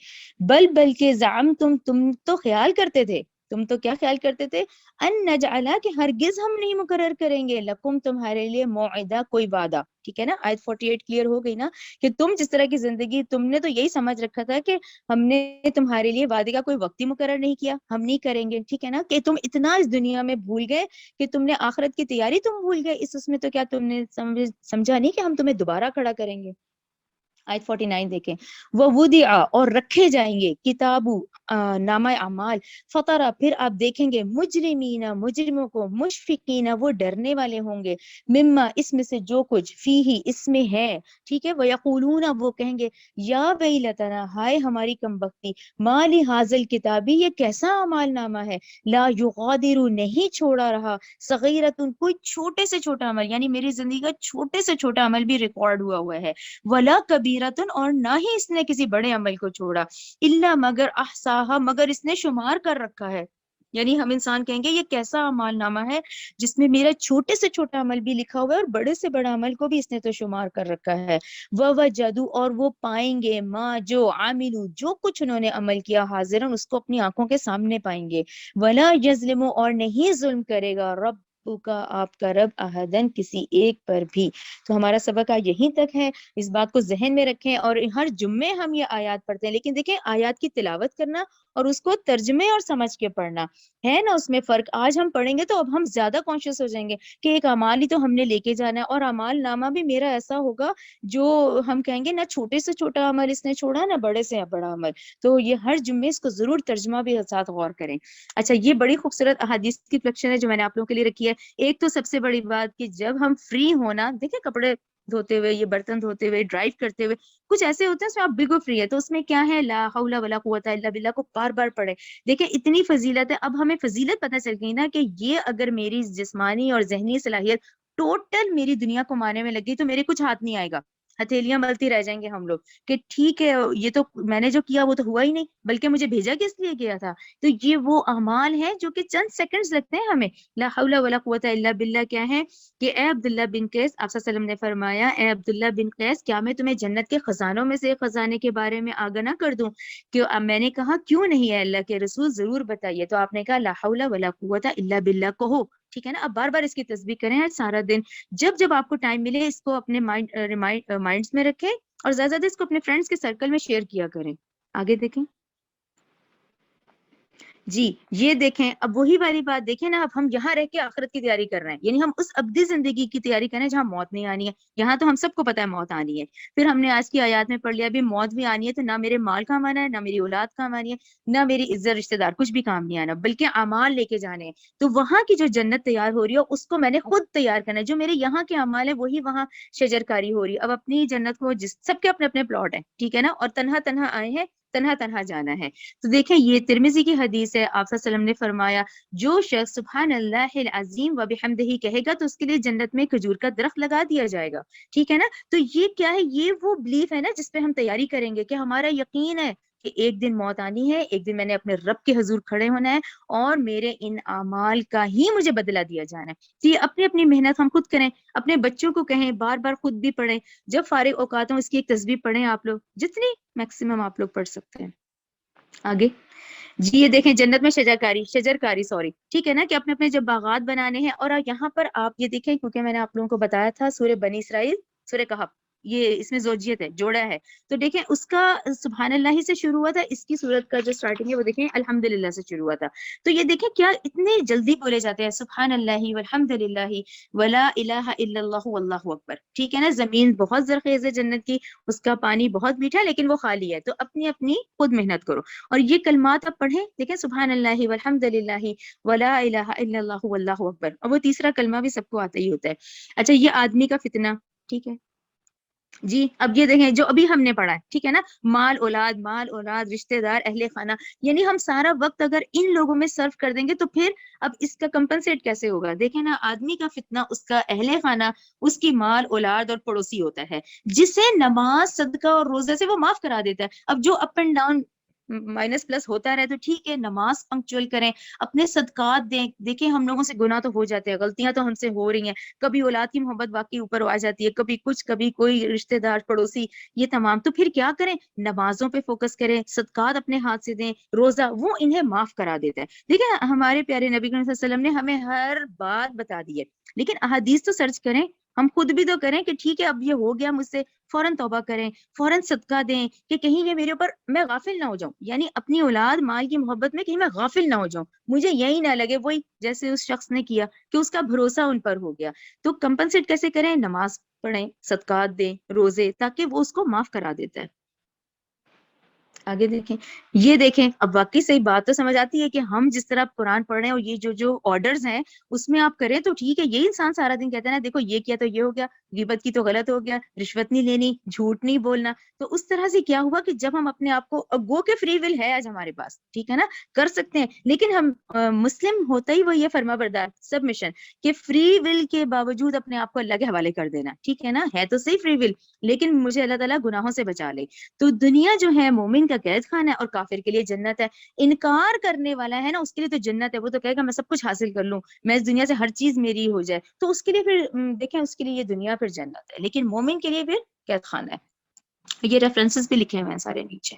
بلکہ تم تو خیال کرتے تھے، تم تو کیا خیال کرتے تھے؟ ان نجعلا، کہ ہرگز ہم نہیں مقرر کریں گے، لکم تمہارے لیے، موعدہ کوئی وعدہ، ٹھیک ہے نا؟ آیت 48 کلیئر ہو گئی نا؟ کہ تم جس طرح کی زندگی، تم نے تو یہی سمجھ رکھا تھا کہ ہم نے تمہارے لیے وعدے کا کوئی وقت ہی مقرر نہیں کیا، ہم نہیں کریں گے، ٹھیک ہے نا؟ کہ تم اتنا اس دنیا میں بھول گئے کہ تم نے آخرت کی تیاری تم بھول گئے، اس میں تو کیا تم نے سمجھا نہیں کہ ہم تمہیں دوبارہ کھڑا کریں گے؟ آیت 49 دیکھیں، وہ ودیع، اور رکھے جائیں گے، کتابو، نامہ اعمال، فطرہ، پھر آپ دیکھیں گے، مجرمین، مجرموں کو، مشفقین، وہ ڈرنے والے ہوں گے، مما، اس میں سے جو کچھ، فیہ، اس میں ہے، ٹھیک ہے، ویقولون، وہ کہیں گے، یا ویلتنا، ہائے ہماری کم بختی، ما لہذا الکتابی، یہ کیسا اعمال نامہ ہے، لا یغادر، نہیں چھوڑا رہا، صغیرۃ، کوئی چھوٹے سے چھوٹا عمل، یعنی میری زندگی کا چھوٹے سے چھوٹا عمل بھی ریکارڈ ہوا ہوا ہے، ولا کبیرتن، اور نہ ہی اس نے کسی بڑے عمل کو چھوڑا، الا، مگر، احصاها، مگر اس نے شمار کر رکھا ہے۔ یعنی ہم انسان کہیں گے یہ کیسا اعمال نامہ ہے جس میں میرا چھوٹے سے چھوٹا عمل بھی لکھا ہوا ہے اور بڑے سے بڑا عمل کو بھی اس نے تو شمار کر رکھا ہے۔ ووجدوا، اور وہ پائیں گے، ماں، جو، عاملو، جو کچھ انہوں نے عمل کیا، حاضرن، اس کو اپنی آنکھوں کے سامنے پائیں گے، ولا یظلم، اور نہیں ظلم کرے گا، رب کا، آپ کا رب، احدن، کسی ایک پر بھی۔ تو ہمارا سبق یہیں تک ہے، اس بات کو ذہن میں رکھیں، اور ہر جمعے ہم یہ آیات پڑھتے ہیں، لیکن دیکھیں آیات کی تلاوت کرنا اور اس کو ترجمے اور سمجھ کے پڑھنا ہے نا، اس میں فرق۔ آج ہم پڑھیں گے تو اب ہم زیادہ کانشیس ہو جائیں گے کہ ایک اعمال ہی تو ہم نے لے کے جانا ہے، اور اعمال نامہ بھی میرا ایسا ہوگا جو ہم کہیں گے نہ چھوٹے سے چھوٹا عمل اس نے چھوڑا، نہ بڑے سے بڑا عمل۔ تو یہ ہر جمعے اس کو ضرور ترجمہ بھی ساتھ غور کریں۔ اچھا، یہ بڑی خوبصورت احادیث کی کلیکشن ہے جو میں نے آپ لوگوں کے لیے رکھی ہے۔ ایک تو سب سے بڑی بات کہ جب ہم فری ہونا، دیکھیں کپڑے دھوتے ہوئے، یہ برتن دھوتے ہوئے، ڈرائیو کرتے ہوئے، کچھ ایسے ہوتے ہیں اس میں آپ بالکل فری ہے، تو اس میں کیا ہے، لا حول ولا قوت الا باللہ کو بار بار پڑھے۔ دیکھیں اتنی فضیلت ہے، اب ہمیں فضیلت پتہ چل گئی نا کہ یہ اگر میری جسمانی اور ذہنی صلاحیت ٹوٹل میری دنیا کو مانے میں لگی تو میرے کچھ ہاتھ نہیں آئے گا، ہتھیلیاں ملتی رہ جائیں گے ہم لوگ کہ ٹھیک ہے یہ تو میں نے جو کیا وہ تو ہوا ہی نہیں، بلکہ مجھے بھیجا کس لیے گیا تھا۔ تو یہ وہ اعمال ہیں جو کہ چند سیکنڈز لگتے ہیں ہمیں، لا حول ولا قوت الا باللہ کیا ہے کہ اے عبداللہ بن قیس، آپ صلی اللہ علیہ وسلم نے فرمایا، اے عبداللہ بن قیس، کیا میں تمہیں جنت کے خزانوں میں سے ایک خزانے کے بارے میں آگاہ نہ کر دوں؟ کہ میں نے کہا کیوں نہیں ہے اللہ کے رسول، ضرور بتائیے۔ تو آپ نے کہا لا حول ولا قوت الا باللہ کہو، ٹھیک ہے نا؟ اب بار بار اس کی تسبیح کریں سارا دن، جب جب آپ کو ٹائم ملے اس کو اپنے مائنڈس میں رکھیں، اور زیادہ زیادہ اس کو اپنے فرینڈس کے سرکل میں شیئر کیا کریں۔ آگے دیکھیں جی، یہ دیکھیں اب وہی والی بات دیکھیں نا، اب ہم یہاں رہ کے آخرت کی تیاری کر رہے ہیں، یعنی ہم اس ابدی زندگی کی تیاری کر رہے ہیں جہاں موت نہیں آنی ہے۔ یہاں تو ہم سب کو پتا ہے موت آنی ہے، پھر ہم نے آج کی آیات میں پڑھ لیا بھی موت بھی آنی ہے، تو نہ میرے مال کام آنا ہے، نہ میری اولاد کام آنی ہے، نہ میری عزت رشتہ دار، کچھ بھی کام نہیں آنا، بلکہ اعمال لے کے جانے ہیں۔ تو وہاں کی جو جنت تیار ہو رہی ہے اس کو میں نے خود تیار کرنا ہے، جو میرے یہاں کے اعمال ہیں وہی وہاں شجر کاری ہو رہی ہے۔ اب اپنی جنت کو، سب کے اپنے اپنے پلاٹ ہیں، ٹھیک ہے نا، اور تنہا تنہا آئے ہیں، تنہا تنہا جانا ہے. تو دیکھیں یہ ترمذی کی حدیث ہے. آپ صلی اللہ علیہ وسلم نے فرمایا جو شخص سبحان اللہ العظیم و بحمدہ کہے گا تو اس کے لیے جنت میں کھجور کا درخت لگا دیا جائے گا. ٹھیک ہے نا. تو یہ کیا ہے؟ یہ وہ بلیف ہے نا جس پہ ہم تیاری کریں گے کہ ہمارا یقین ہے کہ ایک دن موت آنی ہے, ایک دن میں نے اپنے رب کے حضور کھڑے ہونا ہے اور میرے ان اعمال کا ہی مجھے بدلہ دیا جانا ہے. تو یہ اپنی اپنی محنت ہم خود کریں, اپنے بچوں کو کہیں, بار بار خود بھی پڑھیں, جب فارغ اوقات ہوں اس کی ایک تسبیح پڑھیں آپ لوگ, جتنی میکسیمم آپ لوگ پڑھ سکتے ہیں. آگے جی یہ دیکھیں جنت میں شجرکاری سوری, ٹھیک ہے نا, کہ اپنے اپنے جب باغات بنانے ہیں. اور یہاں پر آپ یہ دیکھیں کیونکہ میں نے آپ لوگوں کو بتایا تھا سورہ بنی اسرائیل, سورہ کہف, یہ اس میں زوجیت ہے, جوڑا ہے. تو دیکھیں اس کا سبحان اللہ ہی سے شروع ہوا تھا, اس کی صورت کا جو سٹارٹنگ ہے وہ دیکھیں الحمدللہ سے شروع ہوا تھا. تو یہ دیکھیں کیا اتنے جلدی بولے جاتے ہیں سبحان اللہ والحمدللہ ولا الہ الا اللہ واللہ اکبر. ٹھیک ہے نا. زمین بہت زرخیز ہے جنت کی, اس کا پانی بہت میٹھا لیکن وہ خالی ہے. تو اپنی اپنی خود محنت کرو اور یہ کلمات آپ پڑھیں. دیکھیں سبحان اللہ والحمدللہ ولا الہ الا اللہ واللہ اکبر. اور وہ تیسرا کلمہ بھی سب کو آتا ہی ہوتا ہے. اچھا یہ آدمی کا فتنہ, ٹھیک ہے جی. اب یہ دیکھیں جو ابھی ہم نے پڑھا ہے, ٹھیک ہے نا, مال اولاد رشتہ دار اہل خانہ, یعنی ہم سارا وقت اگر ان لوگوں میں صرف کر دیں گے تو پھر اب اس کا کمپنسیٹ کیسے ہوگا؟ دیکھیں نا, آدمی کا فتنہ اس کا اہل خانہ, اس کی مال اولاد اور پڑوسی ہوتا ہے, جسے نماز صدقہ اور روزہ سے وہ معاف کرا دیتا ہے. اب جو up and down minus plus ہوتا رہے تو ٹھیک ہے, نماز پنکچوئل کریں, اپنے صدقات دیں. دیکھیں ہم لوگوں سے گناہ تو ہو جاتے ہیں, غلطیاں تو ہم سے ہو رہی ہیں, کبھی اولاد کی محبت واقعی اوپر آ جاتی ہے, کبھی کچھ, کبھی کوئی رشتہ دار پڑوسی, یہ تمام. تو پھر کیا کریں؟ نمازوں پہ فوکس کریں, صدقات اپنے ہاتھ سے دیں, روزہ, وہ انہیں معاف کرا دیتا ہے. دیکھیں ہمارے پیارے نبی کریم صلی اللہ علیہ وسلم نے ہمیں ہر بات بتا دی ہے, لیکن احادیث تو سرچ کریں, ہم خود بھی تو کریں کہ ٹھیک ہے اب یہ ہو گیا مجھ سے, فوراً توبہ کریں, فوراً صدقہ دیں کہ کہیں یہ میرے اوپر میں غافل نہ ہو جاؤں. یعنی اپنی اولاد مال کی محبت میں کہیں میں غافل نہ ہو جاؤں, مجھے یہی نہ لگے وہی جیسے اس شخص نے کیا کہ اس کا بھروسہ ان پر ہو گیا. تو کمپنسیٹ کیسے کریں؟ نماز پڑھیں, صدقات دیں, روزے, تاکہ وہ اس کو معاف کرا دیتا ہے. آگے دیکھیں, یہ دیکھیں اب واقعی صحیح بات تو سمجھ آتی ہے کہ ہم جس طرح قرآن پڑھ رہے ہیں اور یہ جو آرڈرز ہیں اس میں آپ کریں تو ٹھیک ہے. یہی انسان سارا دن کہتا ہے نا, دیکھو یہ کیا تو یہ ہو گیا, غیبت کی تو غلط ہو گیا, رشوت نہیں لینی, جھوٹ نہیں بولنا. تو اس طرح سے کیا ہوا کہ جب ہم اپنے آپ کو, گو کے فری ول ہے آج ہمارے پاس, ٹھیک ہے نا, کر سکتے ہیں, لیکن ہم مسلم ہوتا ہی وہ یہ فرما بردار سبمیشن کہ فری ول کے باوجود اپنے آپ کو اللہ کے حوالے کر دینا. ٹھیک ہے نا, ہے تو صحیح فری ول, لیکن مجھے اللہ تعالیٰ گناہوں سے بچا لے. تو دنیا جو ہے مومن کا قید خانہ ہے اور کافر کے لیے جنت ہے. انکار کرنے والا ہے نا, اس کے لیے تو جنت ہے, وہ تو کہے گا میں سب کچھ حاصل کر لوں, میں اس دنیا سے ہر چیز میری ہو جائے, تو اس کے لیے پھر دیکھیں اس کے لیے یہ دنیا پھر جنت ہے, لیکن مومن کے لیے پھر قید خانہ ہے. یہ ریفرنسز بھی لکھے ہوئے ہیں سارے نیچے.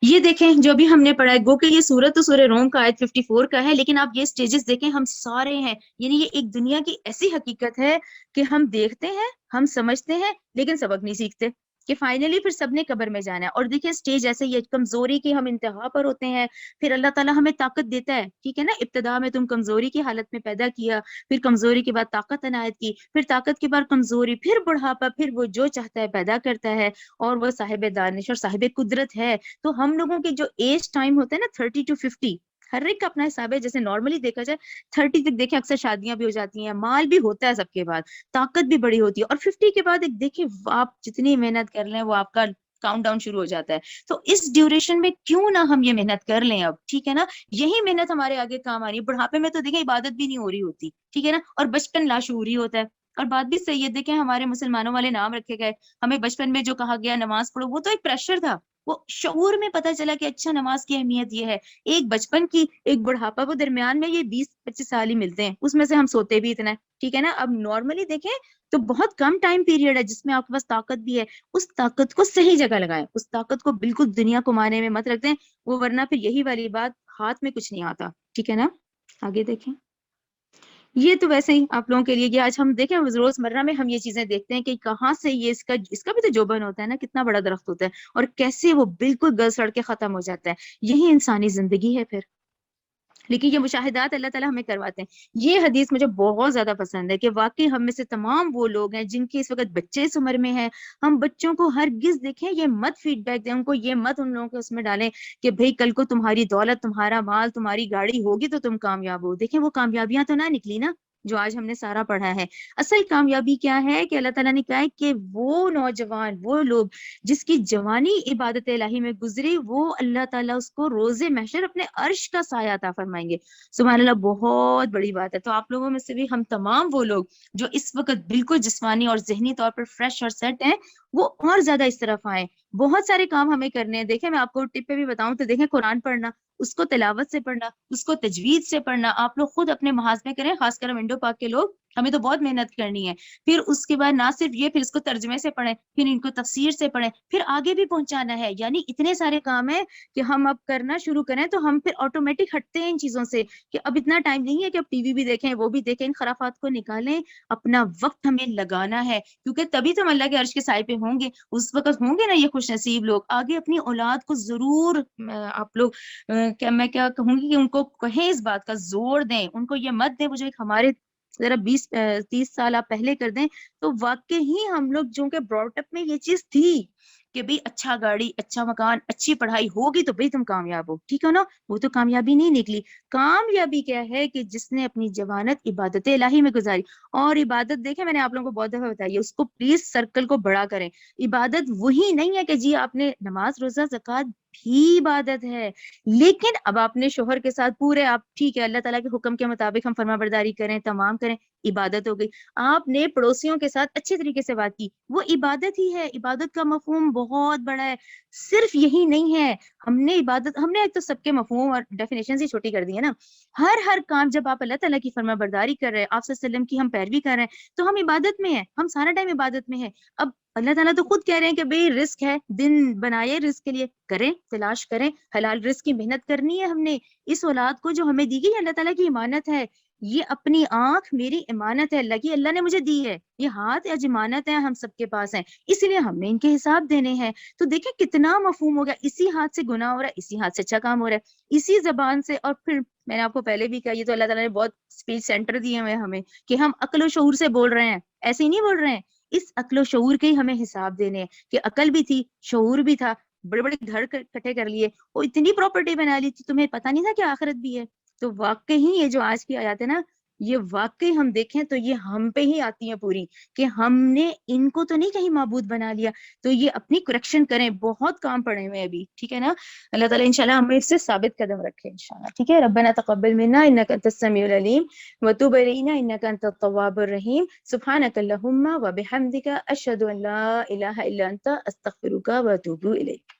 یہ دیکھیں جو بھی ہم نے پڑھا ہے, گو کہ یہ سورت تو سورہ روم کا آیت 54 کا ہے, لیکن آپ یہ سٹیجز دیکھیں ہم سارے ہیں. یعنی یہ ایک دنیا کی ایسی حقیقت ہے کہ ہم دیکھتے ہیں, ہم سمجھتے ہیں, لیکن سبق نہیں سیکھتے کہ فائنلی پھر سب نے قبر میں جانا ہے. اور دیکھیں سٹیج ایسے ہی ہے, کمزوری کی ہم انتہا پر ہوتے ہیں, پھر اللہ تعالیٰ ہمیں طاقت دیتا ہے. ٹھیک ہے نا, ابتدا میں تم کمزوری کی حالت میں پیدا کیا, پھر کمزوری کے بعد طاقت عنایت کی, پھر طاقت کے بعد کمزوری, پھر بڑھاپا, پھر وہ جو چاہتا ہے پیدا کرتا ہے, اور وہ صاحب دانش اور صاحب قدرت ہے. تو ہم لوگوں کے جو ایج ٹائم ہوتا ہے نا 30 to 50, ہر ایک کا اپنا حساب ہے. جیسے نارملی دیکھا جائے 30 تک دیکھیں اکثر شادیاں بھی ہو جاتی ہیں, مال بھی ہوتا ہے سب کے بعد, طاقت بھی بڑی ہوتی ہے, اور 50 کے بعد ایک دیکھیں آپ جتنی محنت کر لیں وہ آپ کا کاؤنٹ ڈاؤن شروع ہو جاتا ہے. تو اس ڈیوریشن میں کیوں نہ ہم یہ محنت کر لیں اب, ٹھیک ہے نا, یہی محنت ہمارے آگے کام آ رہی ہے. بڑھاپے میں تو دیکھیں عبادت بھی نہیں ہو رہی ہوتی, ٹھیک ہے نا, اور بچپن لاشعوری ہوتا ہے. اور بات بھی صحیح ہے, دیکھیں ہمارے مسلمانوں والے نام رکھے گئے, ہمیں بچپن میں جو کہا گیا نماز پڑھو, وہ تو ایک پریشر تھا, وہ شعور میں پتہ چلا کہ اچھا نماز کی اہمیت یہ ہے. ایک بچپن کی, ایک بڑھاپا, وہ درمیان میں یہ 20-25 سال ہی ملتے ہیں, اس میں سے ہم سوتے بھی اتنا ہے. ٹھیک ہے نا, اب نارملی دیکھیں تو بہت کم ٹائم پیریڈ ہے جس میں آپ کے پاس طاقت بھی ہے. اس طاقت کو صحیح جگہ لگائیں, اس طاقت کو بالکل دنیا کمانے میں مت رکھ دیں, وہ ورنہ پھر یہی والی بات, ہاتھ میں کچھ نہیں آتا. ٹھیک ہے نا, آگے دیکھیں. یہ تو ویسے ہی آپ لوگوں کے لیے کہ آج ہم دیکھیں روزمرہ میں ہم یہ چیزیں دیکھتے ہیں کہ کہاں سے یہ اس کا بھی تو جوبن ہوتا ہے نا, کتنا بڑا درخت ہوتا ہے, اور کیسے وہ بالکل گل سڑ کے ختم ہو جاتا ہے. یہی انسانی زندگی ہے پھر. لیکن یہ مشاہدات اللہ تعالیٰ ہمیں کرواتے ہیں. یہ حدیث مجھے بہت زیادہ پسند ہے کہ واقعی ہم میں سے تمام وہ لوگ ہیں جن کی اس وقت بچے اس عمر میں ہیں, ہم بچوں کو ہرگز دیکھیں یہ مت فیڈ بیک دیں ان کو, یہ مت ان لوگوں کو اس میں ڈالیں کہ بھئی کل کو تمہاری دولت, تمہارا مال, تمہاری گاڑی ہوگی تو تم کامیاب ہو. دیکھیں وہ کامیابیاں تو نہ نکلی نا, جو آج ہم نے سارا پڑھا ہے. اصل کامیابی کیا ہے کہ اللہ تعالیٰ نے کہا ہے کہ وہ نوجوان، وہ لوگ جس کی جوانی عبادت الہی میں گزری، وہ اللہ تعالیٰ اس کو روز محشر اپنے عرش کا سایہ عطا فرمائیں گے. سبحان اللہ، بہت بڑی بات ہے. تو آپ لوگوں میں سے بھی ہم تمام وہ لوگ جو اس وقت بالکل جسمانی اور ذہنی طور پر فریش اور سیٹ ہیں، وہ اور زیادہ اس طرف آئیں. بہت سارے کام ہمیں کرنے ہیں. دیکھیں میں آپ کو ٹپ پہ بھی بتاؤں تو دیکھیں قرآن پڑھنا، اس کو تلاوت سے پڑھنا، اس کو تجوید سے پڑھنا. آپ لوگ خود اپنے محاذ میں کریں، خاص کر ونڈو پاک کے لوگ، ہمیں تو بہت محنت کرنی ہے. پھر اس کے بعد نہ صرف یہ، پھر اس کو ترجمے سے پڑھیں، پھر ان کو تفسیر سے پڑھیں، پھر آگے بھی پہنچانا ہے. یعنی اتنے سارے کام ہیں کہ ہم اب کرنا شروع کریں تو ہم پھر آٹومیٹک ہٹتے ہیں ان چیزوں سے کہ اب اتنا ٹائم نہیں ہے کہ اب ٹی وی بھی دیکھیں، وہ بھی دیکھیں. ان خرافات کو نکالیں، اپنا وقت ہمیں لگانا ہے، کیونکہ تبھی تو ہم اللہ کے عرش کے سائے پہ ہوں گے. اس وقت ہوں گے نا یہ خوش نصیب لوگ. آگے اپنی اولاد کو ضرور آپ لوگ میں کیا کہوں گی کہ ان کو کہیں اس بات کا زور دیں، ان کو یہ مت دیں. مجھے ہمارے ذرا 20-30 سال آپ پہلے کر دیں تو واقعی ہم لوگ جو کہ براٹ اپ میں یہ چیز تھی کہ بھئی اچھا گاڑی، اچھا مکان، اچھی پڑھائی ہوگی تو بھئی تم کامیاب ہو، ٹھیک ہے نا. وہ تو کامیابی نہیں نکلی. کامیابی کیا ہے کہ جس نے اپنی جوانت عبادت الہی میں گزاری. اور عبادت دیکھیں میں نے آپ لوگوں کو بہت دفعہ بتائی ہے، اس کو پلیز سرکل کو بڑا کریں. عبادت وہی نہیں ہے کہ جی آپ نے نماز، روزہ، زکوٰۃ بھی عبادت ہے، لیکن اب آپ نے شوہر کے ساتھ پورے آپ ٹھیک ہے اللہ تعالیٰ کے حکم کے مطابق ہم فرما برداری کریں، تمام کریں، عبادت ہو گئی. آپ نے پڑوسیوں کے ساتھ اچھے طریقے سے بات کی، وہ عبادت ہی ہے. عبادت کا مفہوم بہت بڑا ہے، صرف یہی نہیں ہے. ہم نے ایک تو سب کے مفہوم اور ڈیفینیشن ہی چھوٹی کر دی ہے نا. ہر کام جب آپ اللہ تعالیٰ کی فرما برداری کر رہے ہیں، آپ صلی اللہ علیہ وسلم کی ہم پیروی کر رہے ہیں، تو ہم عبادت میں ہیں، ہم سارا ٹائم عبادت میں ہیں. اب اللہ تعالیٰ تو خود کہہ رہے ہیں کہ بھئی رزق ہے، دن بنائے رزق کے لیے، کریں، تلاش کریں، حلال رزق کی محنت کرنی ہے. ہم نے اس اولاد کو جو ہمیں دی گئی اللہ تعالیٰ کی امانت ہے. یہ اپنی آنکھ میری امانت ہے اللہ کی، اللہ نے مجھے دی ہے. یہ ہاتھ یا امانت ہے، ہم سب کے پاس ہیں، اس لیے ہم نے ان کے حساب دینے ہیں. تو دیکھیں کتنا مفہوم ہو گیا. اسی ہاتھ سے گناہ ہو رہا ہے، اسی ہاتھ سے اچھا کام ہو رہا ہے، اسی زبان سے. اور پھر میں نے آپ کو پہلے بھی کہا، یہ تو اللہ تعالیٰ نے بہت اسپیچ سینٹر دیے ہوئے ہمیں کہ ہم عقل و شعور سے بول رہے ہیں، ایسے ہی نہیں بول رہے ہیں. اس عقل و شعور کے ہی ہمیں حساب دینے ہیں کہ عقل بھی تھی، شعور بھی تھا، بڑے بڑے گھر کٹھے کر لیے، وہ اتنی پراپرٹی بنا لی تھی، تمہیں پتہ نہیں تھا کہ آخرت بھی ہے. تو واقعی یہ جو آج کی آیات ہے نا، یہ واقعی ہم دیکھیں تو یہ ہم پہ ہی آتی ہیں پوری، کہ ہم نے ان کو تو نہیں کہیں معبود بنا لیا. تو یہ اپنی کریکشن کریں، بہت کام پڑے ہوئے ابھی، ٹھیک ہے نا. اللہ تعالیٰ انشاءاللہ ہمیں اس سے ثابت قدم رکھے انشاءاللہ. ٹھیک ہے. ربنا تقبل منا انک انت السمیع العلیم وتب علینا انک انت التواب الرحیم. سبحانک اللہم وبحمدک اشہد ان لا الہ الا انت استغفرک واتوب الیک.